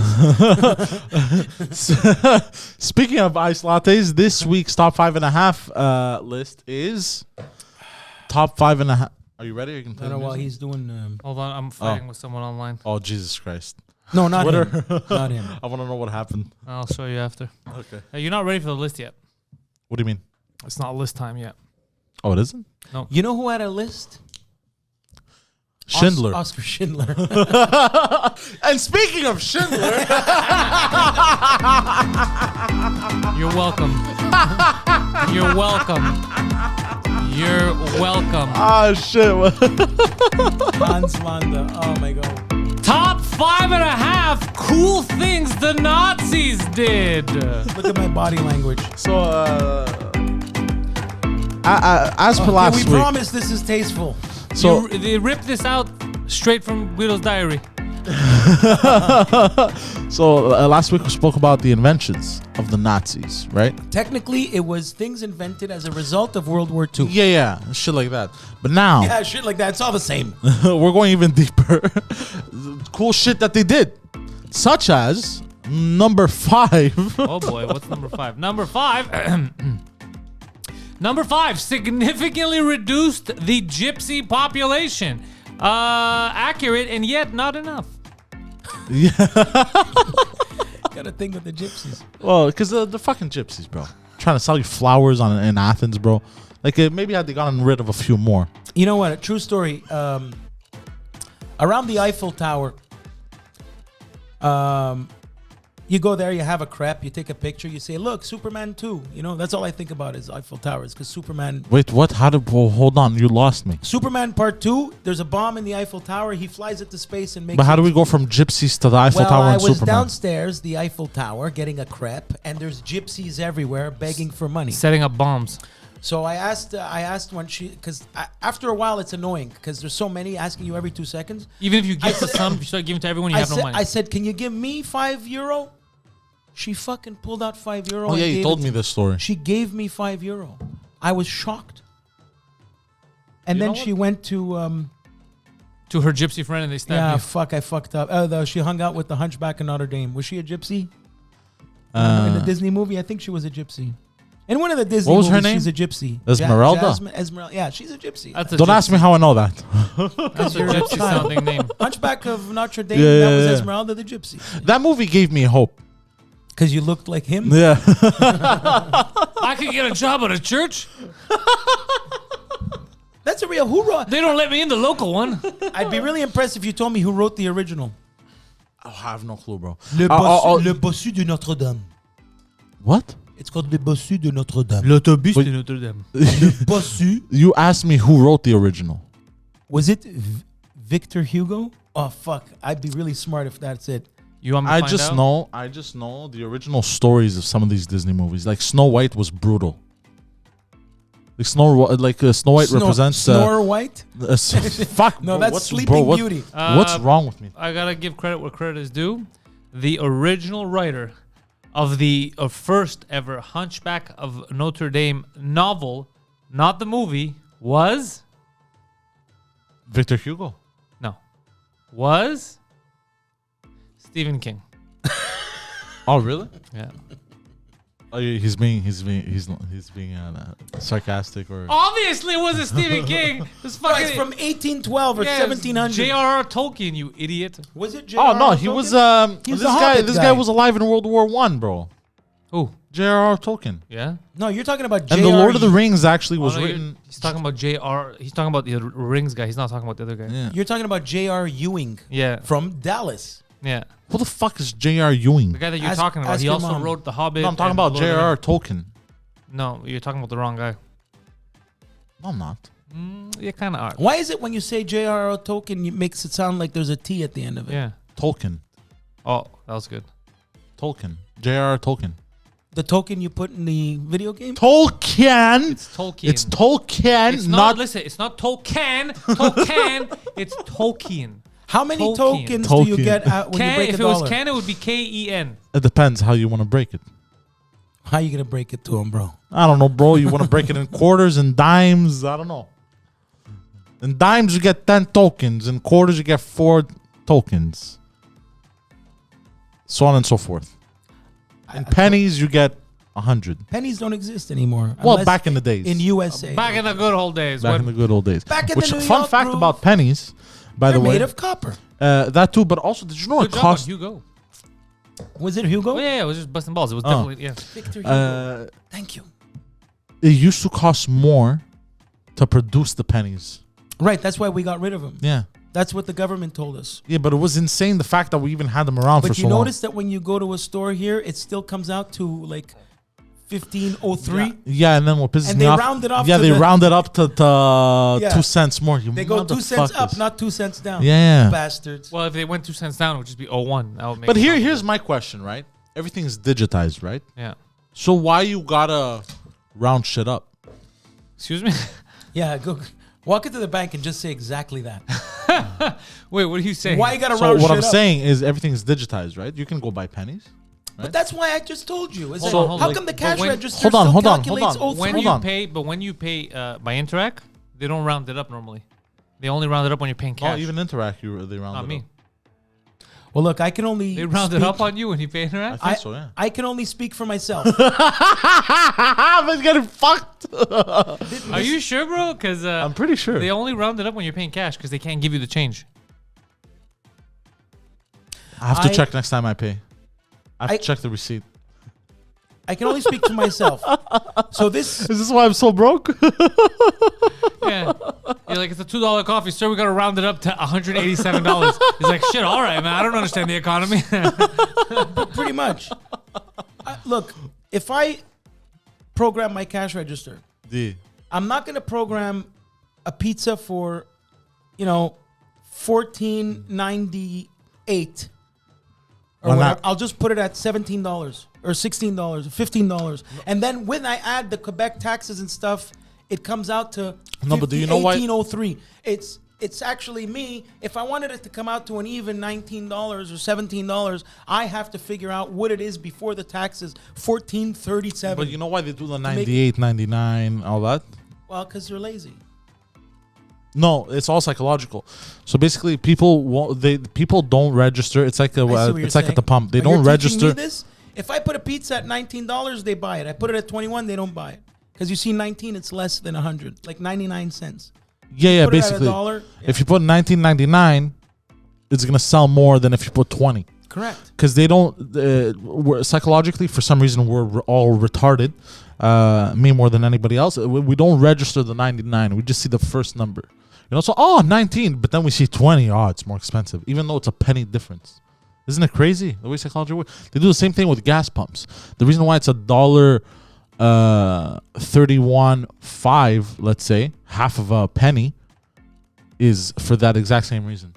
Speaking of iced lattes, this week's top 5.5 list is top 5.5. Are you ready? You can play I don't the know while music? he's doing. Hold on, I'm fighting with someone online. Oh, Jesus Christ. No, not Twitter. him. Not him. I want to know what happened. I'll show you after. Okay. You're not ready for the list yet. What do you mean? It's not list time yet. Oh, it isn't? You know who had a list? Schindler. Oscar Schindler. And speaking of Schindler, You're welcome. You're welcome. You're welcome. ah, shit. Hans Landa. Oh my god. Top 5.5 cool things the Nazis did. Look at my body language. So, as per last we week, promise this is tasteful. so They ripped this out straight from Guido's diary. last week we spoke about the inventions of the Nazis, right? Technically, it was things invented as a result of World War II. Yeah, shit like that. But now Yeah, shit like that. It's all the same. we're going even deeper. Cool shit that they did, such as number 5. Oh boy, what's number 5? Number 5. Number 5 significantly reduced the gypsy population. Accurate and yet not enough. Got a thing with the gypsies. Well, because the fucking gypsies, bro, trying to sell you flowers in Athens, bro. Like maybe had they gotten rid of a few more. You know what? A true story. Around the Eiffel Tower, you go there, you have a crepe, you take a picture, you say, look, Superman 2. You know, that's all I think about is Eiffel Towers because Superman... Wait, what? How did? Well, hold on, you lost me. Superman Part 2, there's a bomb in the Eiffel Tower. He flies it to space and makes... But how do we go from gypsies to the Eiffel Well, Tower I and was Superman? downstairs, the Eiffel Tower, getting a crepe, and there's gypsies everywhere begging for money. Setting up bombs. So I asked when she, because after a while it's annoying because there's so many asking you every 2 seconds. Even if you give to some, if you start giving to everyone, you have no money. I said, can you give me €5? She fucking pulled out €5. Oh and yeah, you gave told it me to this story. She gave me €5. I was shocked. And You then know she went to, To her gypsy friend and they stabbed you. I fucked up. She hung out with the Hunchback of Notre Dame. Was she a gypsy? In the Disney movie, I think she was a gypsy. In one of the Disney What was her movies, name? she's a gypsy. Esmeralda? Esmeralda. Yeah, she's a gypsy. That's a Don't ask me how I know that. That's a gypsy sounding name. Hunchback of Notre Dame. Yeah, That was yeah. Esmeralda the gypsy. That movie gave me hope. Because you looked like him. Yeah. I could get a job at a church. That's a real. Who wrote? They don't let me in the local one. I'd be really impressed if you told me who wrote the original. I have no clue, bro. Le Bossu de Notre Dame. What? It's called Le Bossu de Notre Dame. L'autobus de Notre Dame. Le Bossu. You asked me who wrote the original. Was it Victor Hugo? Oh fuck! I'd be really smart if that's it. You want me to I find just know the original stories of some of these Disney movies. Like Snow White was brutal. Like Snow White represents Snore White. fuck. No, bro, that's what's- Sleeping bro, what- Beauty. What's wrong with me? I gotta give credit where credit is due. The original writer of the first ever Hunchback of Notre Dame novel, not the movie, was Victor Hugo. was Stephen King. Oh really? Yeah. Oh, yeah, he's being sarcastic or. Obviously, it wasn't Stephen King. It's Right, fucking it's from 1812 or yeah, 1700. J.R.R. Tolkien, you idiot. Was it? Oh no, J.R.R. he was Tolkien? He was this a guy. Hobbit This guy. guy was alive in World War I, bro. Who? J.R.R. Tolkien. Yeah. No, you're talking about And J.R. the Lord of the Rings actually was Oh, no, written. He's talking about J.R. He's talking about the Rings guy. He's not talking about the other guy. Yeah. You're talking about J.R. Ewing Yeah. from Dallas. Yeah. Who the fuck is J.R. Ewing? The guy that you're Ask- talking about. ask He your also mom. wrote The Hobbit. No, I'm talking and about Lord of the J.R.R. Rings. Tolkien. No, you're talking about the wrong guy. No, I'm not. You kind of are. Why is it when you say J.R.R. Tolkien, it makes it sound like there's a T at the end of it? Yeah. Tolkien. Oh, that was good. Tolkien. J.R.R. Tolkien. The token you put in the video game? Tolkien. It's Tolkien. It's Tolkien, It's not. listen, it's not Tolkien. Tolkien. It's Tolkien. How many Tolkien. tokens do you Tolkien. get when you Ken, break if a it was dollar? Ken, it would be K-E-N. It depends how you want to break it. How you gonna break it to him, bro? I don't know, bro. You want to break it in quarters and dimes? I don't know. In dimes, you get 10 tokens. In quarters, you get 4 tokens. So on and so forth. In pennies, you get 100. Pennies don't exist anymore. Well, unless back in the days. in USA. Back in the good old days. Back in the good old days. Back in Which, the New fun York fact groove, about pennies, by they're the way. made of copper. That too, but also, did you know Good it job, cost... Hugo. Was it Hugo? Oh, yeah, it was just busting balls. It was definitely, yeah. Victor Hugo. Thank you. It used to cost more to produce the pennies. Right, that's why we got rid of them. Yeah. That's what the government told us. Yeah, but it was insane the fact that we even had them around for But so you long. notice that when you go to a store here, it still comes out to like 1503. Yeah, and then what pisses And me they off... round it off Yeah, to they the- round it up to Yeah. 2 cents more. You They go 2 cents up, motherfuckers. not 2 cents down. Yeah. Bastards. Well, if they went 2 cents down, it would just be 01. That would make But it here's my question, right? Everything's digitized, right? Yeah. So why you gotta round shit up? Excuse me? Yeah, go walk into the bank and just say exactly that. Wait, what are you saying? Why you gotta So round what shit I'm up? saying is everything's digitized, right? You can go buy pennies. But that's why I just told you. Is Hold that- on, hold how on. come the But cash when- register Hold on, still hold on, calculates hold on. when 03? you on. pay, but when you pay by Interac, they don't round it up normally. They only round it up when you're paying cash. Oh, even Interact, they round Not it me. up. Well, look, I can only They round it speak- up on you when you pay Interac. I think so, yeah. I can only speak for myself. I'm getting fucked. Are you sure, bro? Because I'm pretty sure. they only round it up when you're paying cash because they can't give you the change. I have to I- check next time I pay. I have I- to check the receipt. I can only speak for myself. So this, Is this why I'm so broke? Yeah. You're like, it's a $2 coffee, sir. We got to round it up to $187. He's like, shit, all right, man. I don't understand the economy. pretty much. Look, if I program my cash register, I'm not going to program a pizza for, $14.98 or Why whatever. not? I'll just put it at $17 or $16 or $15, and then when I add the Quebec taxes and stuff, it comes out to No, but do you know why- 1803. It's actually me. If I wanted it to come out to an even $19 or $17, I have to figure out what it is before the taxes. $14.37. But you know why they do the 98, 99, all that? Well, because they're lazy. No, it's all psychological. So basically, people don't register. It's like I see what you're it's like at saying. the pump. They But you're don't teaching me register. this? If I put a pizza at $19, they buy it. I put it at 21, they don't buy it. Because you see 19, it's less than 100, like 99 cents. Yeah, Put it at basically. $1, If you put 19.99, it's gonna sell more than if you put 20. Correct. Because they don't psychologically, for some reason, we're all retarded. Me more than anybody else. We don't register the 99. We just see the first number. So 19, but then we see 20. Oh, it's more expensive, even though it's a penny difference. Isn't it crazy the way psychology works? They do the same thing with gas pumps. The reason why it's $1.31.5, let's say, half of a penny, is for that exact same reason.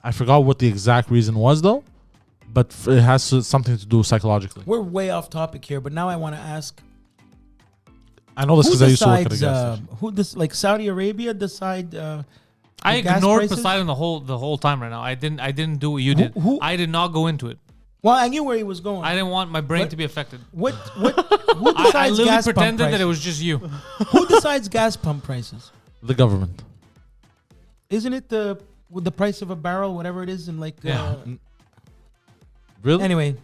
I forgot what the exact reason was though, but it has something to do psychologically. We're way off topic here, but now I want to ask, I know this who because I used to work at a decides, gas station. like Saudi Arabia decide I the gas ignored prices? Poseidon the whole time right now. I didn't do what you did. who- I did not go into it. Well, I knew where he was going. I didn't want my brain What? to be affected. Who decides I literally gas pump pretended that prices? it was just you. Who decides gas pump prices? The government. Isn't it with the price of a barrel, whatever it is, and like Yeah. Really? anyway,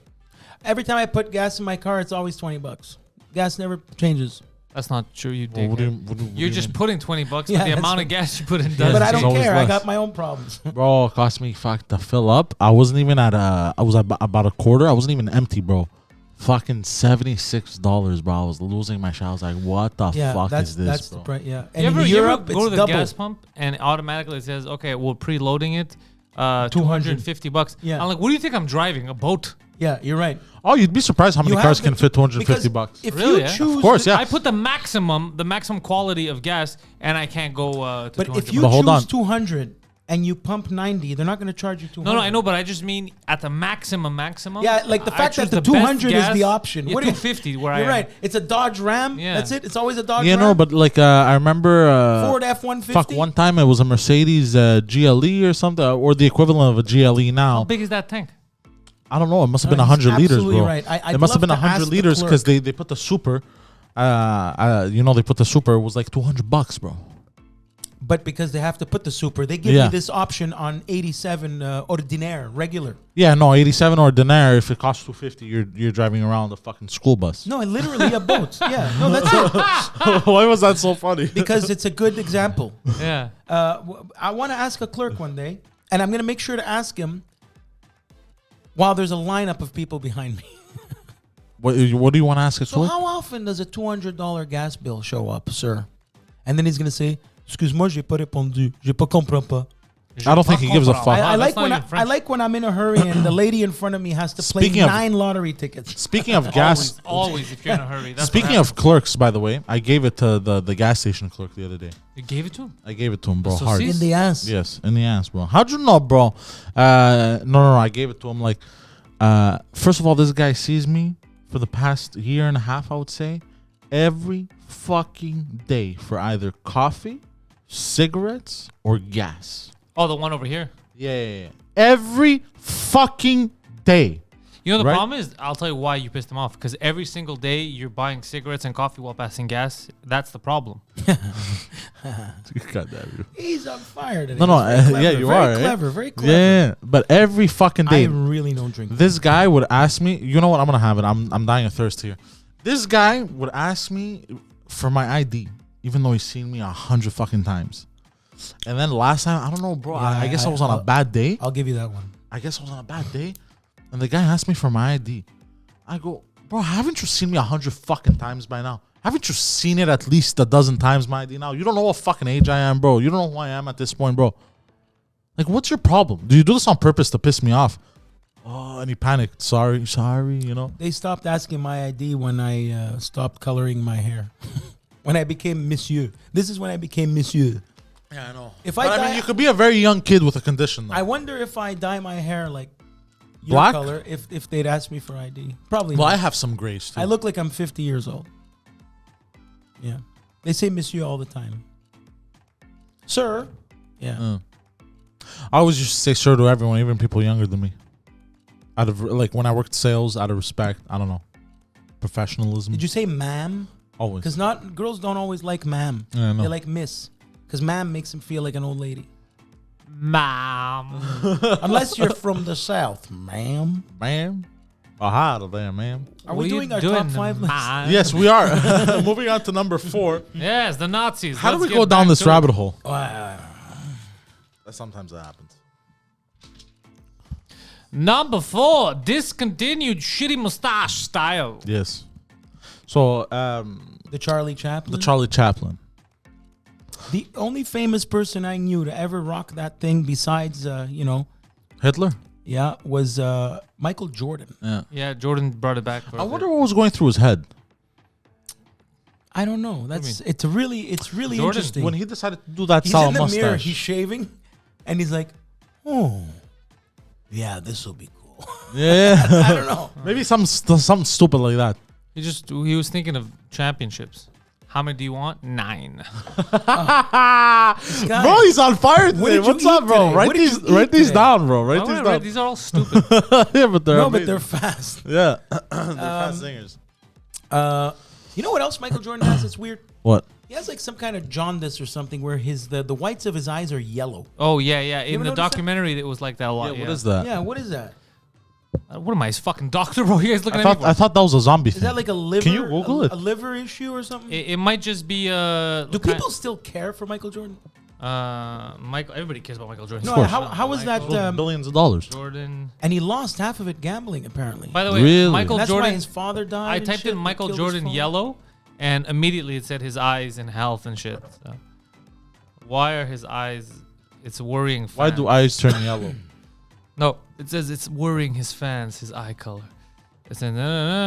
every time I put gas in my car, it's always $20. Gas never changes. That's not true, you Well, dick. what do you You're just mean? putting $20, Yeah, but the that's amount right. of gas you put in Yeah, does. But I it's don't always care. I less. got my own problems. Bro, it cost me to fill up. I wasn't even I was about a quarter. I wasn't even empty, bro. Fucking $76, bro. I was losing my shit. I was like, what the Yeah, fuck that's is this, that's bro? the price. Yeah, and You ever, in you ever Europe, go it's to the double. gas pump and automatically it says, okay, we're preloading it, 200. $250. Yeah. I'm like, what do you think I'm driving? A boat? Yeah, you're right. Oh, you'd be surprised how many You cars have can to- fit $250. because If Really, you yeah? choose, Of course, yeah. I put the maximum quality of gas, and I can't go to But 200. if you But hold choose on. 200 and you pump 90, they're not going to charge you 200. no, I know, but I just mean at the maximum. Yeah, like the I fact choose that the best 200 is the gas. option. Yeah, What do you- 250 where I You're am. right. It's a Dodge Ram. Yeah. That's it. It's always a Dodge Yeah, Ram. no, but like I remember Ford F-150. fuck, one time it was a Mercedes GLE or something, or the equivalent of a GLE How now. big is that tank? I don't know. It must have No, been he's 100 liters, absolutely bro. right. I'd It must have love been to 100 ask the liters because clerk. they put the super. They put the super. It was like $200, bro. But because they have to put the super, they give Yeah. me this option on 87 ordinaire, regular. Yeah, no, 87 ordinaire. If it costs $250, you're driving around a fucking school bus. No, literally a boat. Yeah, no, that's it. Why was that so funny? Because it's a good example. Yeah. I want to ask a clerk one day, and I'm going to make sure to ask him while there's a lineup of people behind me. What do you want to ask a So clerk? how often does a $200 gas bill show up, sir? And then he's going to say, excuse-moi, j'ai pas répondu. J'ai pas compris pas. I don't think he gives a fuck. I like that's when not even I like when I'm in a hurry and the lady in front of me has to play Speaking of- 9 lottery tickets. Speaking of gas, Always, if you're in a hurry. That's speaking what of clerks, by the way, I gave it to the gas station clerk the other day. you gave it to him. I gave it to him, bro. So Hard. see- In the ass. Yes, in the ass, bro. How'd you know, bro? No. I gave it to him. Like, first of all, this guy sees me for the past year and a half, I would say, every fucking day for either coffee, cigarettes, or gas. Oh, the one over here. Yeah. Every fucking day. You know the Right? problem is, I'll tell you why you pissed him off. Because every single day you're buying cigarettes and coffee while passing gas. That's the problem. God damn you. He's on fire today. No, He's very yeah, clever, you very are. clever, very clever. Yeah, but every fucking I day. really don't drink. This guy would ask me, you know what, I'm gonna have it. I'm dying of thirst here. This guy would ask me for my ID, even though he's seen me 100 fucking times. And then last time, I don't know, bro. I guess I was on a bad day. I'll give you that one. I guess I was on a bad day. And the guy asked me for my ID. I go, bro, haven't you seen me 100 fucking times by now? Haven't you seen it at least a dozen times, my ID now? You don't know what fucking age I am, bro. You don't know who I am at this point, bro. Like, what's your problem? Do you do this on purpose to piss me off? Oh, and he panicked. Sorry, you know? They stopped asking my ID when I stopped coloring my hair. When I became monsieur. This is when I became monsieur. Yeah, I know. If But I I die- mean, you could be a very young kid with a condition, though. I wonder if I dye my hair like your Black? color, if they'd ask me for ID. Probably Well, not. I have some grays, too. I look like I'm 50 years old. Yeah. They say monsieur all the time. Sir. Yeah. I always used to say sir to everyone, even people younger than me. Out of, like, when I worked sales, out of respect, I don't know. Professionalism. Did you say ma'am? Always. Because not girls don't always like ma'am. Yeah, I know. They like miss. Because ma'am makes them feel like an old lady. Mom. Unless you're from the south, ma'am. Ma'am? Aha, there, ma'am. Are What we you doing our top 5 list? man? Yes, we are. Moving on to number 4. Yes, the Nazis. How do Let's we get go down back this to it. rabbit hole? Wow. Sometimes that happens. Number 4, discontinued shitty mustache style. Yes. So, The Charlie Chaplin. the Charlie Chaplin. The only famous person I knew to ever rock that thing besides, Hitler? was Michael Jordan. Yeah. Yeah, Jordan brought it back. For I a wonder bit. what was going through his head I don't know. It's really Jordan, interesting. when he decided to do that He's style in the mustache. mirror, he's shaving, and he's like, "Oh, yeah, this will be cool." Yeah. I don't know. Maybe something stupid like that. He was thinking of championships. How many do you want? 9. Guy, Bro, he's on fire today. did you What's up, eat bro? today? Write What did these you eat write these today? down, bro. Write Oh, these wait, down. these are all stupid. Yeah, but they're no, but amazing. they're fast. Yeah. They're fast singers. You know what else Michael Jordan has? It's weird. What? He has like some kind of jaundice or something where the whites of his eyes are yellow. Oh, yeah. In ever the noticed that? documentary, it was like that a lot. What is that? Yeah, what is that? What am I, his fucking doctor, bro? You guys looking I at me? thought I thought that was a zombie Is thing. that like a liver? Can you Google it? A liver issue or something? It might just be Do people still care for Michael Jordan? Michael. Everybody cares about Michael Jordan. No, course. how was that? Michael Billions of dollars. Jordan. And he lost half of it gambling, apparently. By the way, Really? Michael And that's why Jordan. his father died. I and typed shit, in that Michael killed his Jordan father. yellow, and immediately it said his eyes and health and shit. So. Why are his eyes? It's worrying. Fans. Why do eyes turn yellow? No, it says it's worrying his fans. His eye color. It said,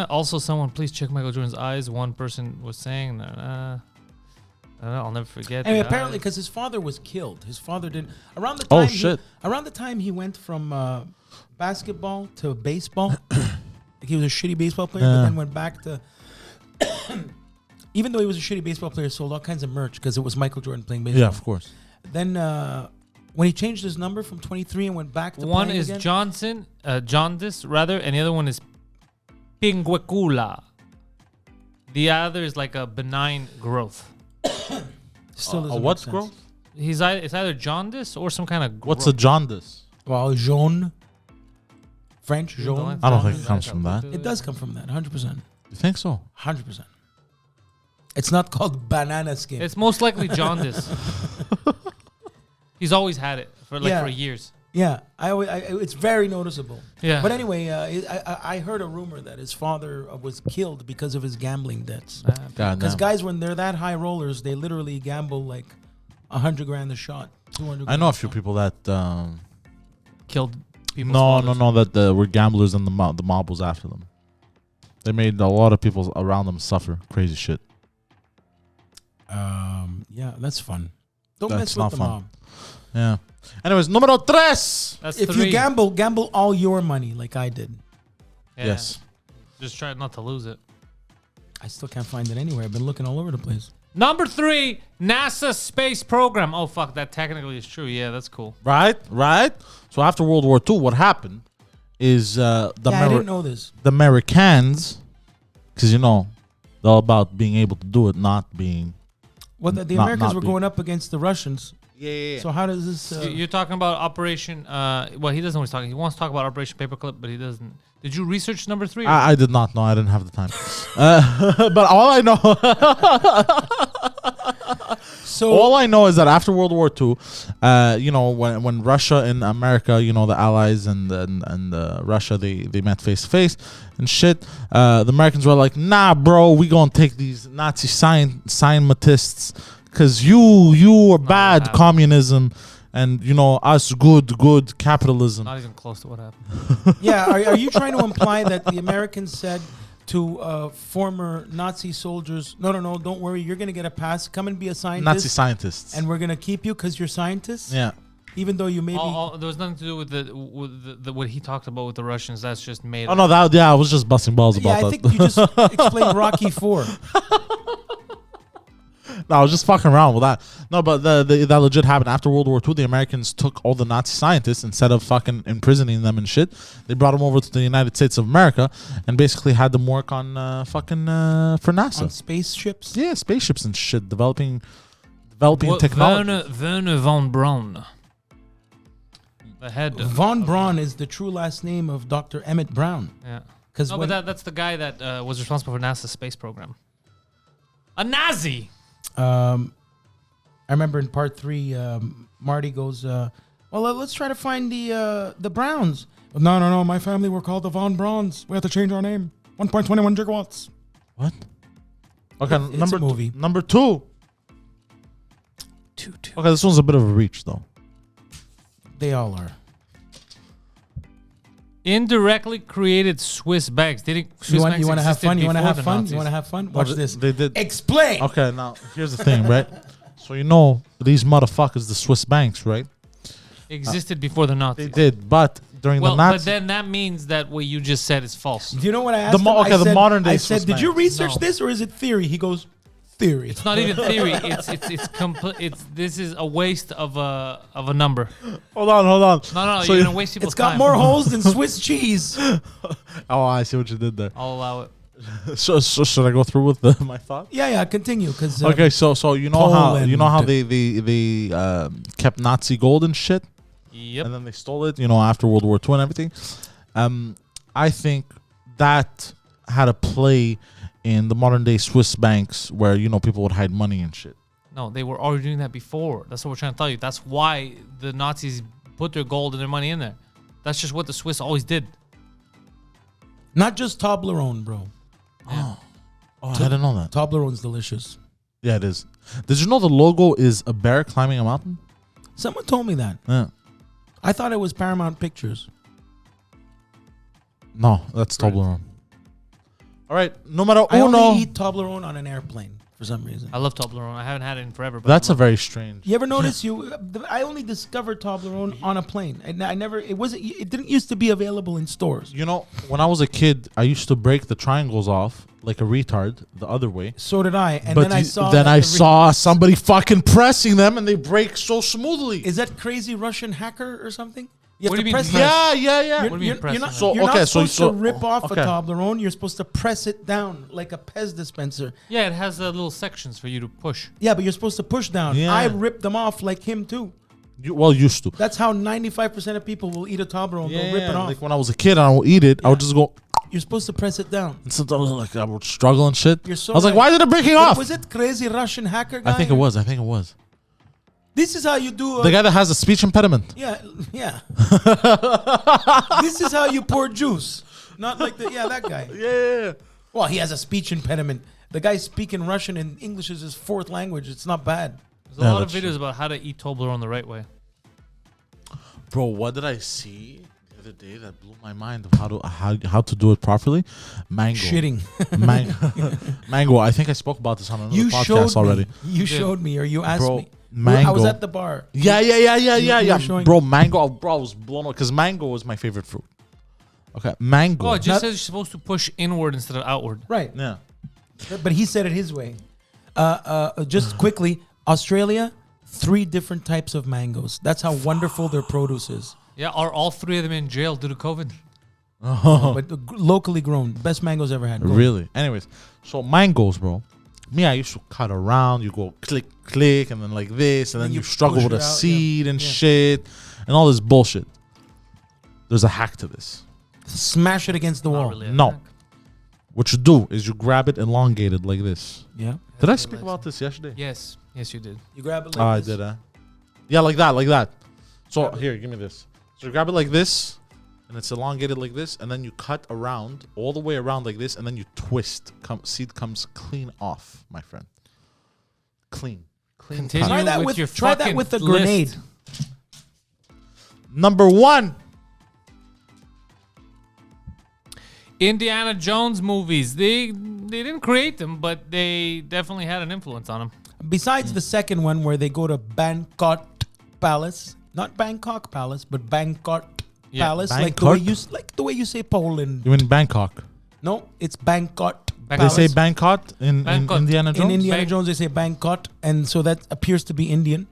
also, someone please check Michael Jordan's eyes. One person was saying, I'll never forget. Anyway, the apparently, eyes. because his father was killed. His father didn't. Around the time. shit. Around the time he went from basketball to baseball, like he was a shitty baseball player, but Yeah. then went back to. Even though he was a shitty baseball player, sold all kinds of merch because it was Michael Jordan playing baseball. Yeah, of course. Then when he changed his number from 23 and went back to one playing is again, jaundice rather, and the other one is pinguecula. The other is like a benign growth. still doesn't A make what sense. growth? It's either jaundice or some kind of. What's a jaundice? Well, jaune. French jaune. I don't think it comes from that. It does come from that, 100%. You think so? 100%. It's not called banana skin. It's most likely jaundice. He's always had it for years. Yeah, it's very noticeable. Yeah. But anyway, I heard a rumor that his father was killed because of his gambling debts. God, Because no. guys, when they're that high rollers, they literally gamble like $100,000 a shot, 200. I know a few people that. Killed people. No, that were gamblers and the mob was after them. They made a lot of people around them suffer. Crazy shit. Yeah, that's fun. Don't That's mess not with the fun. mob. Yeah. Anyways, numero tres. That's If 3. you gamble all your money like I did. Yeah. Yes. Just try not to lose it. I still can't find it anywhere. I've been looking all over the place. Number 3, NASA space program. Oh fuck, that technically is true. Yeah, that's cool. Right. So after World War II, what happened is I didn't know this. the Americans, because they're all about being able to do it, not being. Well, the Not- Americans not were be- going up against the Russians. Yeah. So how does this? You're talking about Operation. Well, he doesn't know what he's talking. He wants to talk about Operation Paperclip, but he doesn't. Did you research number 3? I did not know. I didn't have the time. But all I know is that after World War II, when Russia and America, the Allies and Russia, they met face to face and shit. The Americans were like, nah, bro, we gonna take these Nazi scientists because you are bad communism. And us good capitalism. Not even close to what happened. Yeah, are you trying to imply that the Americans said to former Nazi soldiers, no, don't worry, you're going to get a pass. Come and be a scientist. Nazi scientists. And we're going to keep you because you're scientists? Yeah. Even though you may be... There was nothing to do with the what he talked about with the Russians. That's just made Oh, no, I was just busting balls about that. I think you just explained Rocky 4. No, I was just fucking around with that. No, but that legit happened. After World War II, the Americans took all the Nazi scientists, instead of fucking imprisoning them and shit, they brought them over to the United States of America and basically had them work on for NASA. On spaceships? Yeah, spaceships and shit, developing technology. Werner von Braun. The head. Von Braun is the true last name of Dr. Emmett Brown. Yeah. Because No, but that's the guy that was responsible for NASA's space program. A Nazi! I remember in part 3, Marty goes, well, let's try to find the Browns. No, my family were called the Von Brauns. We have to change our name. 1.21 gigawatts. What? Okay, It's a movie. Number 2. Two. Okay, this one's a bit of a reach, though. They all are. Indirectly created Swiss banks. You want to have fun? You want to have fun? You want to have fun? Watch this. They did. Explain. Okay, now here's the thing, right? So these motherfuckers, the Swiss banks, right? Existed before the Nazis. They did, but during the But Nazis, then that means that what you just said is false. Do you know what I asked him? the modern day I said, Swiss did you banks. research No. this or is it theory? He goes, theory. It's not even theory. It's complete. This is a waste of a number. hold on. No, So you're gonna waste people's It's got time. more holes than Swiss cheese. Oh, I see what you did there. I'll allow it. So should I go through with my thought? Yeah, continue. Because Okay, so you know Poland. how they kept Nazi gold and shit, Yep. and then they stole it, after World War II and everything. I think that had a play in the modern day Swiss banks where people would hide money and shit. No, they were already doing that before. That's what we're trying to tell you. That's why the Nazis put their gold and their money in there. That's just what the Swiss always did. not just Toblerone, bro. Oh, I didn't know that. Toblerone's delicious. Yeah, it is. Did you know the logo is a bear climbing a mountain? Someone told me that. Yeah. I thought it was Paramount Pictures. No, that's Toblerone. All right, numero I uno. only eat Toblerone on an airplane for some reason. I love Toblerone. I haven't had it in forever. But That's I a love very strange. You ever notice I only discovered Toblerone on a plane. It didn't used to be available in stores. When I was a kid, I used to break the triangles off like a retard the other way. So did I. And But then I saw saw somebody fucking pressing them and they break so smoothly. Is that crazy Russian hacker or something? You What have do to you mean press press? Yeah. You're, What do you mean press you're not, it? So, you're okay, not so- supposed so- to rip off okay. a Toblerone. You're supposed to press it down like a Pez dispenser. Yeah, it has little sections for you to push. Yeah, but you're supposed to push down. Yeah. I ripped them off like him too. Used to. That's how 95% of people will eat a Toblerone. They'll rip it off. Like when I was a kid and I would eat it, I would just go. You're supposed to press it down. And sometimes like I would struggle and shit. You're so I was like, right. why is it breaking But off? was it crazy Russian hacker guy? I think it was. This is how you do. The guy that has a speech impediment. Yeah. This is how you pour juice. Not like that guy. Yeah. Well, he has a speech impediment. The guy's speaking Russision and English is his fourth language. It's not bad. There's a lot of videos about how to eat Toblerone the right way. Bro, what did I see the other day that blew my mind of how to do it properly? Mango. Shitting. Mango. I think I spoke about this on another You podcast showed already. me. You showed me, or you asked Bro, me. mango. I was at the bar. Yeah. you were showing- Bro, mango. Bro, I was blown away because mango was my favorite fruit. Okay, mango. Oh, it just says you're supposed to push inward instead of outward. Right. Yeah. But he said it his way. Just quickly, Australia, 3 different types of mangoes. That's how wonderful their produce is. Yeah, are all 3 of them in jail due to COVID? But locally grown. Best mangoes ever had. Go. Really? Anyways, so mangoes, bro. Me, I used to cut around. You go click, and then like this, and then you you struggle push with it a out, seed and yeah. shit, and all this bullshit. There's a hack to this. Smash it against the Not wall. really a No. hack. What you do is you grab it elongated like this. Yeah. Did I That's speak what about this yesterday? Yes, you did. You grab it Oh, I like this. did. Yeah, like that. So here, give me this. So you grab it like this, and it's elongated like this, and then you cut around all the way around like this, and then you twist. Seed comes clean off, my friend. Clean. Continue Try that with your try that fucking with a list. grenade. Number 1. Indiana Jones movies. They didn't create them, but they definitely had an influence on them. Besides the second one where they go to Bangkok Palace, not Bangkok Palace, but Bangkok Yeah, Palace, Bangkok? like the way you say Poland. You mean Bangkok? No, it's Bangkok. They Palace. say Bangkok in Bangkok. Indiana Jones? In Indiana Bang- Jones, they say Bangkok, and so that appears to be Indian.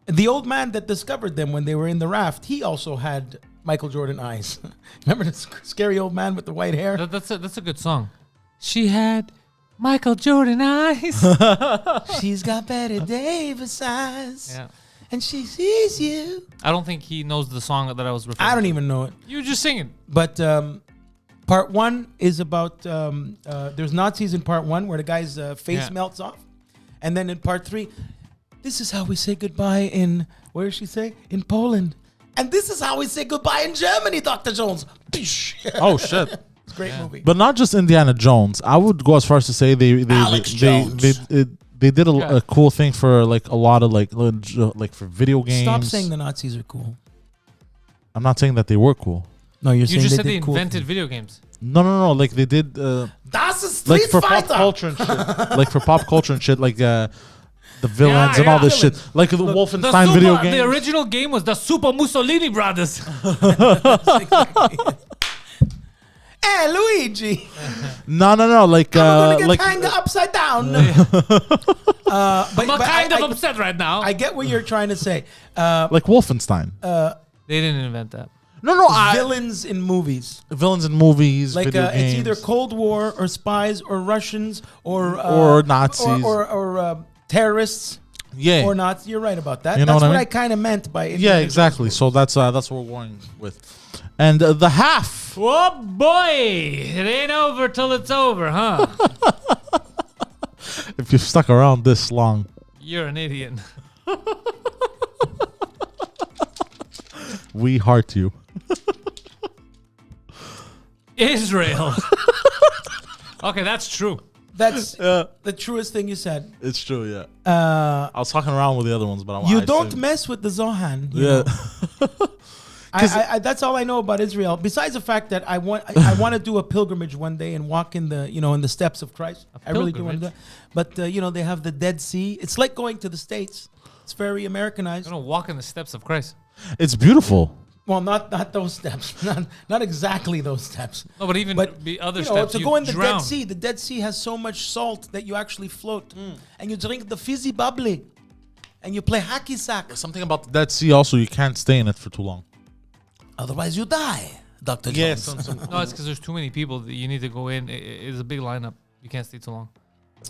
The old man that discovered them when they were in the raft, he also had Michael Jordan eyes. Remember the scary old man with the white hair? That's a good song. She had Michael Jordan eyes. She's got Betty Davis eyes, Yeah. and she sees you. I don't think he knows the song that I was referring I don't to. even know it. You were just singing. But part 1 is about there's Nazis in part 1 where the guy's face Yeah. melts off, and then in part 3, this is how we say goodbye in where does she say in Poland, and this is how we say goodbye in Germany. Dr. Jones. Oh, shit. Great movie. But not just Indiana Jones. I would go as far as to say they did a cool thing for like a lot of like for video games. Stop saying the Nazis are cool. I'm not saying that they were cool. No, you're You saying just said did they cool invented things. video games. No. Like they did. That's a Like Street for pop Fighter. culture and shit. Like for pop culture and shit. Like the villains and yeah. all this shit. Villains. Like the The Wolfenstein video game. The original game was the Super Mussolini Brothers. Hey, Luigi. No. Like I'm gonna get like hanged upside down. But I'm kind of I, upset right now. I get what you're trying to say. like Wolfenstein. They didn't invent that. No. Villains in movies. Villains in movies. Like video games. it's either Cold War or spies or Russians or Nazis. or terrorists Yeah. or Nazis. You're right about that. You know That's what I what mean? I kind of meant by Yeah, exactly. So that's what we're going with. And the half. Oh boy, it ain't over till it's over, huh? If you've stuck around this long, You're an idiot. we heart you. Israel. Okay, that's true. That's the truest thing you said. It's true, yeah. I was talking around with the other ones, but You don't mess with the Zohan. you Yeah. know. I that's all I know about Israel. Besides the fact that I want to do a pilgrimage one day and walk in the in the steps of Christ. I really do want to do that. But they have the Dead Sea. It's like going to the States. It's very Americanized. I'm gonna walk in the steps of Christ. It's beautiful. Well, not those steps. Not exactly those steps. No, but even But the other you know, steps. to you go in the drown. Dead Sea, the Dead Sea has so much salt that you actually float, and you drink the fizzy bubbly, and you play hacky sack. Something about the Dead Sea also, you can't stay in it for too long. Otherwise, you die, Dr. Jones. Yes. No, it's because there's too many people that you need to go in. It's a big lineup. You can't stay too long.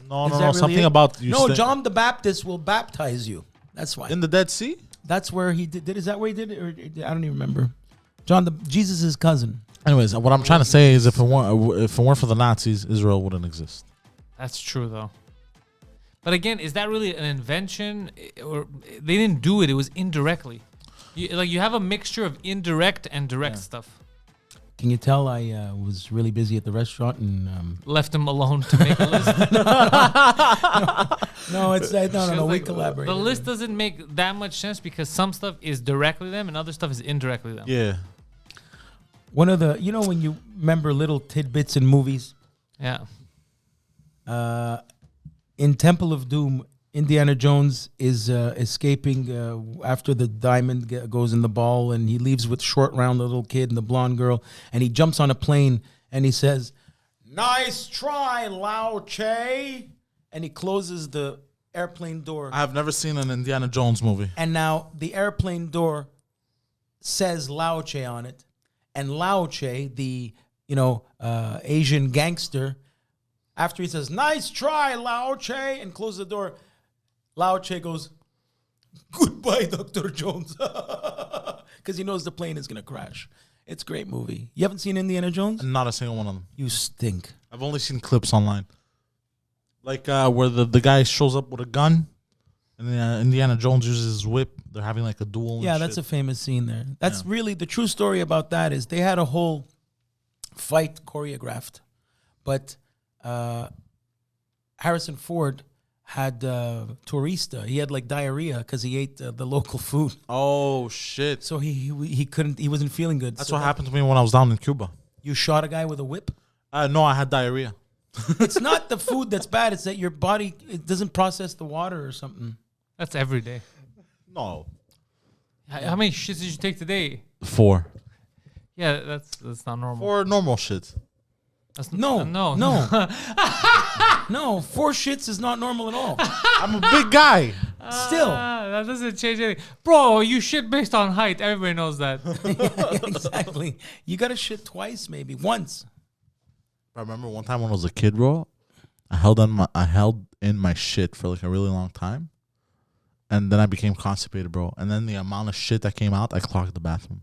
No, Is no, that no. really Something it? about you. No, John the Baptist will baptize you. That's why. in the Dead Sea. That's where he did. Is that where he did it? Or I don't even remember. Jesus' cousin. Anyways, what I'm trying to say is, if it weren't for the Nazis, Israel wouldn't exist. That's true, though. But again, is that really an invention? Or they didn't do it. It was indirectly. You have a mixture of indirect and direct stuff. Can you tell I was really busy at the restaurant and Left him alone to make a list. no, it's no. We collaborate. The list doesn't make that much sense because some stuff is directly them and other stuff is indirectly them. Yeah. One of the, when you remember little tidbits in movies, Yeah. in Temple of Doom, Indiana Jones is escaping after the diamond goes in the ball, and he leaves with Short Round, the little kid, and the blonde girl, and he jumps on a plane, and he says, "Nice try, Lao Che," and he closes the airplane door. I have never seen an Indiana Jones movie. And now the airplane door says Lao Che on it, and Lao Che, the Asian gangster, after he says, "Nice try, Lao Che," and closes the door, Lao Che goes, "Goodbye, Dr. Jones," because he knows the plane is going to crash. It's a great movie. You haven't seen Indiana Jones? Not a single one of them. You stink. I've only seen clips online. Like where the guy shows up with a gun, and then Indiana Jones uses his whip. They're having like a duel. Yeah, that's a famous scene there. That's really the true story about that is they had a whole fight choreographed, but Harrison Ford had tourista. He had like diarrhea because he ate the local food. Oh shit! So he couldn't. He wasn't feeling good. That's so what happened to me when I was down in Cuba. You shot a guy with a whip. No, I had diarrhea. It's not the food that's bad. It's that your body it doesn't process the water or something. That's every day. No. How many shits did you take today? 4. Yeah, that's not normal. 4 normal shit. That's No. no. No, 4 shits is not normal at all. I'm a big guy. Still. That doesn't change anything. Bro, you shit based on height. Everybody knows that. Exactly. You got to shit twice, maybe once. I remember one time when I was a kid, bro. I held in my shit for like a really long time, and then I became constipated, bro. And then the amount of shit that came out, I clogged the bathroom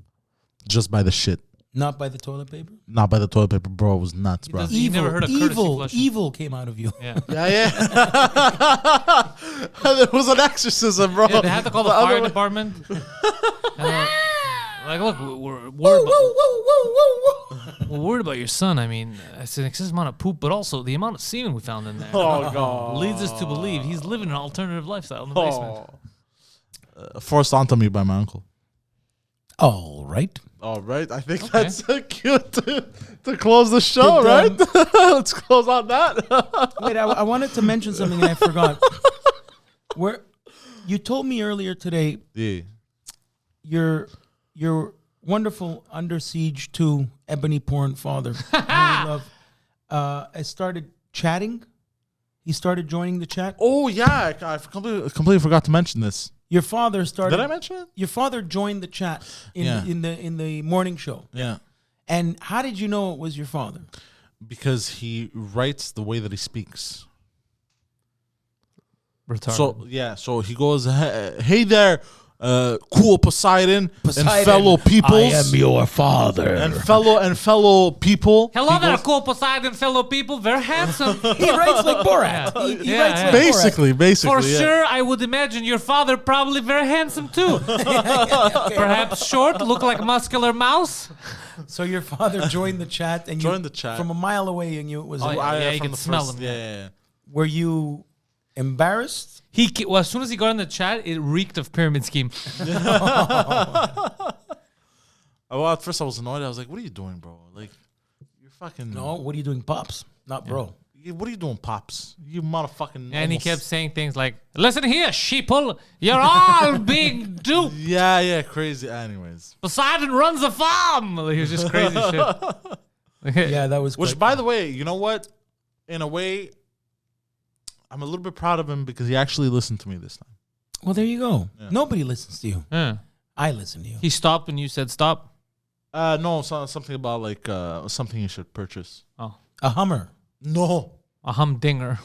just by the shit. Not by the toilet paper? Not by the toilet paper, bro. It was nuts, bro. You never heard of courtesy flushing? Evil came out of you. Yeah. Yeah. It was an exorcism, bro. Yeah, they had to call the fire department. Like, look, we're worried we're worried about your son. I mean, it's an excessive amount of poop, but also the amount of semen we found in there. Oh, God. Leads us to believe he's living an alternative lifestyle in the basement. Forced onto me by my uncle. All right. All right. I think that's cute to close the show, right? Let's close on that. Wait, I wanted to mention something and I forgot. Where you told me earlier today, your wonderful Under Siege 2 Ebony Porn father, who we love, has started chatting. He started joining the chat. Oh, yeah. I completely forgot to mention this. Your father started. Did I mention it? Your father joined the chat in the morning show. Yeah. And how did you know it was your father? Because he writes the way that he speaks. Retarded. So he goes, "Hey there, cool Poseidon and fellow peoples. I am your father." And fellow people. Hello there, cool Poseidon fellow people. Very handsome. He writes like Borat. He writes like Basically, For yeah. sure, I would imagine your father probably very handsome too. Borat. Perhaps short, look like a muscular mouse. So your father joined the chat and Joined the chat. from a mile away, you knew it was. Oh, him. yeah, you from can the smell first- him. Yeah. Were you embarrassed? Well, as soon as he got in the chat, it reeked of pyramid scheme. Well, at first I was annoyed. I was like, "What are you doing, bro? Like, you're fucking No. What are you doing, pops? Not bro. What are you doing, pops? You motherfucking." And he almost- kept saying things like, "Listen here, sheeple, you're all being duped. Yeah, crazy. Anyways, Poseidon runs a farm." He was just crazy shit. Yeah, that was. which, quite by fun. the way, you know what? In a way, I'm a little bit proud of him because he actually listened to me this time. Well, there you go. Yeah. Nobody listens to you. Yeah. I listen to you. He stopped when you said stop. No, something about like something you should purchase. Oh, A Hummer. No. a humdinger.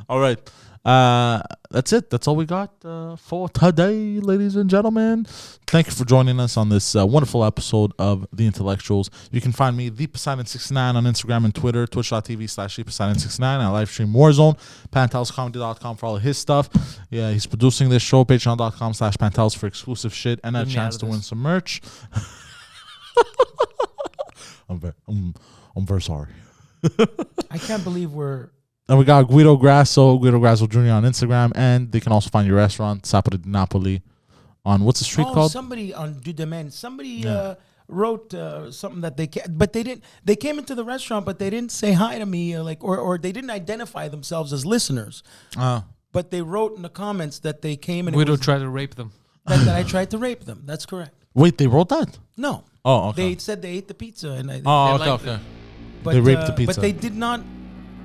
All right. That's it. That's all we got for today, ladies and gentlemen. Thank you for joining us on this wonderful episode of The Intellectuals. You can find me, The Poseidon69, on Instagram and Twitter, twitch.tv/ThePoseidon69. I live stream Warzone, PantelisComedy.com for all of his stuff. Yeah, he's producing this show, patreon.com/Pantelis for exclusive shit and a chance to win some merch. I'm very sorry. I can't believe we're... And we got Guido Grasso Jr. on Instagram, and they can also find your restaurant, Sapore di Napoli, on what's the street called? Somebody on Du Domaine. Somebody wrote something that but they didn't. They came into the restaurant, but they didn't say hi to me, or they didn't identify themselves as listeners. But they wrote in the comments that they came and Guido tried to rape them. that I tried to rape them. That's correct. Wait, they wrote that? No. Oh, okay. They said they ate the pizza, and okay, liked okay. But, They raped the pizza. But they did not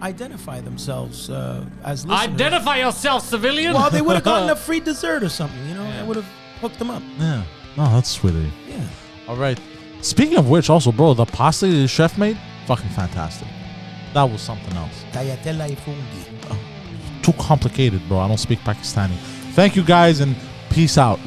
identify themselves as listeners. Identify yourself, civilian. Well, they would have gotten a free dessert or something. You know, I would have hooked them up. Yeah. No, that's sweet of you. Yeah. All right. Speaking of which, also, bro, the pasta the chef made, fucking fantastic. That was something else. Tagliatella e funghi. Too complicated, bro. I don't speak Pakistani. Thank you, guys, and peace out.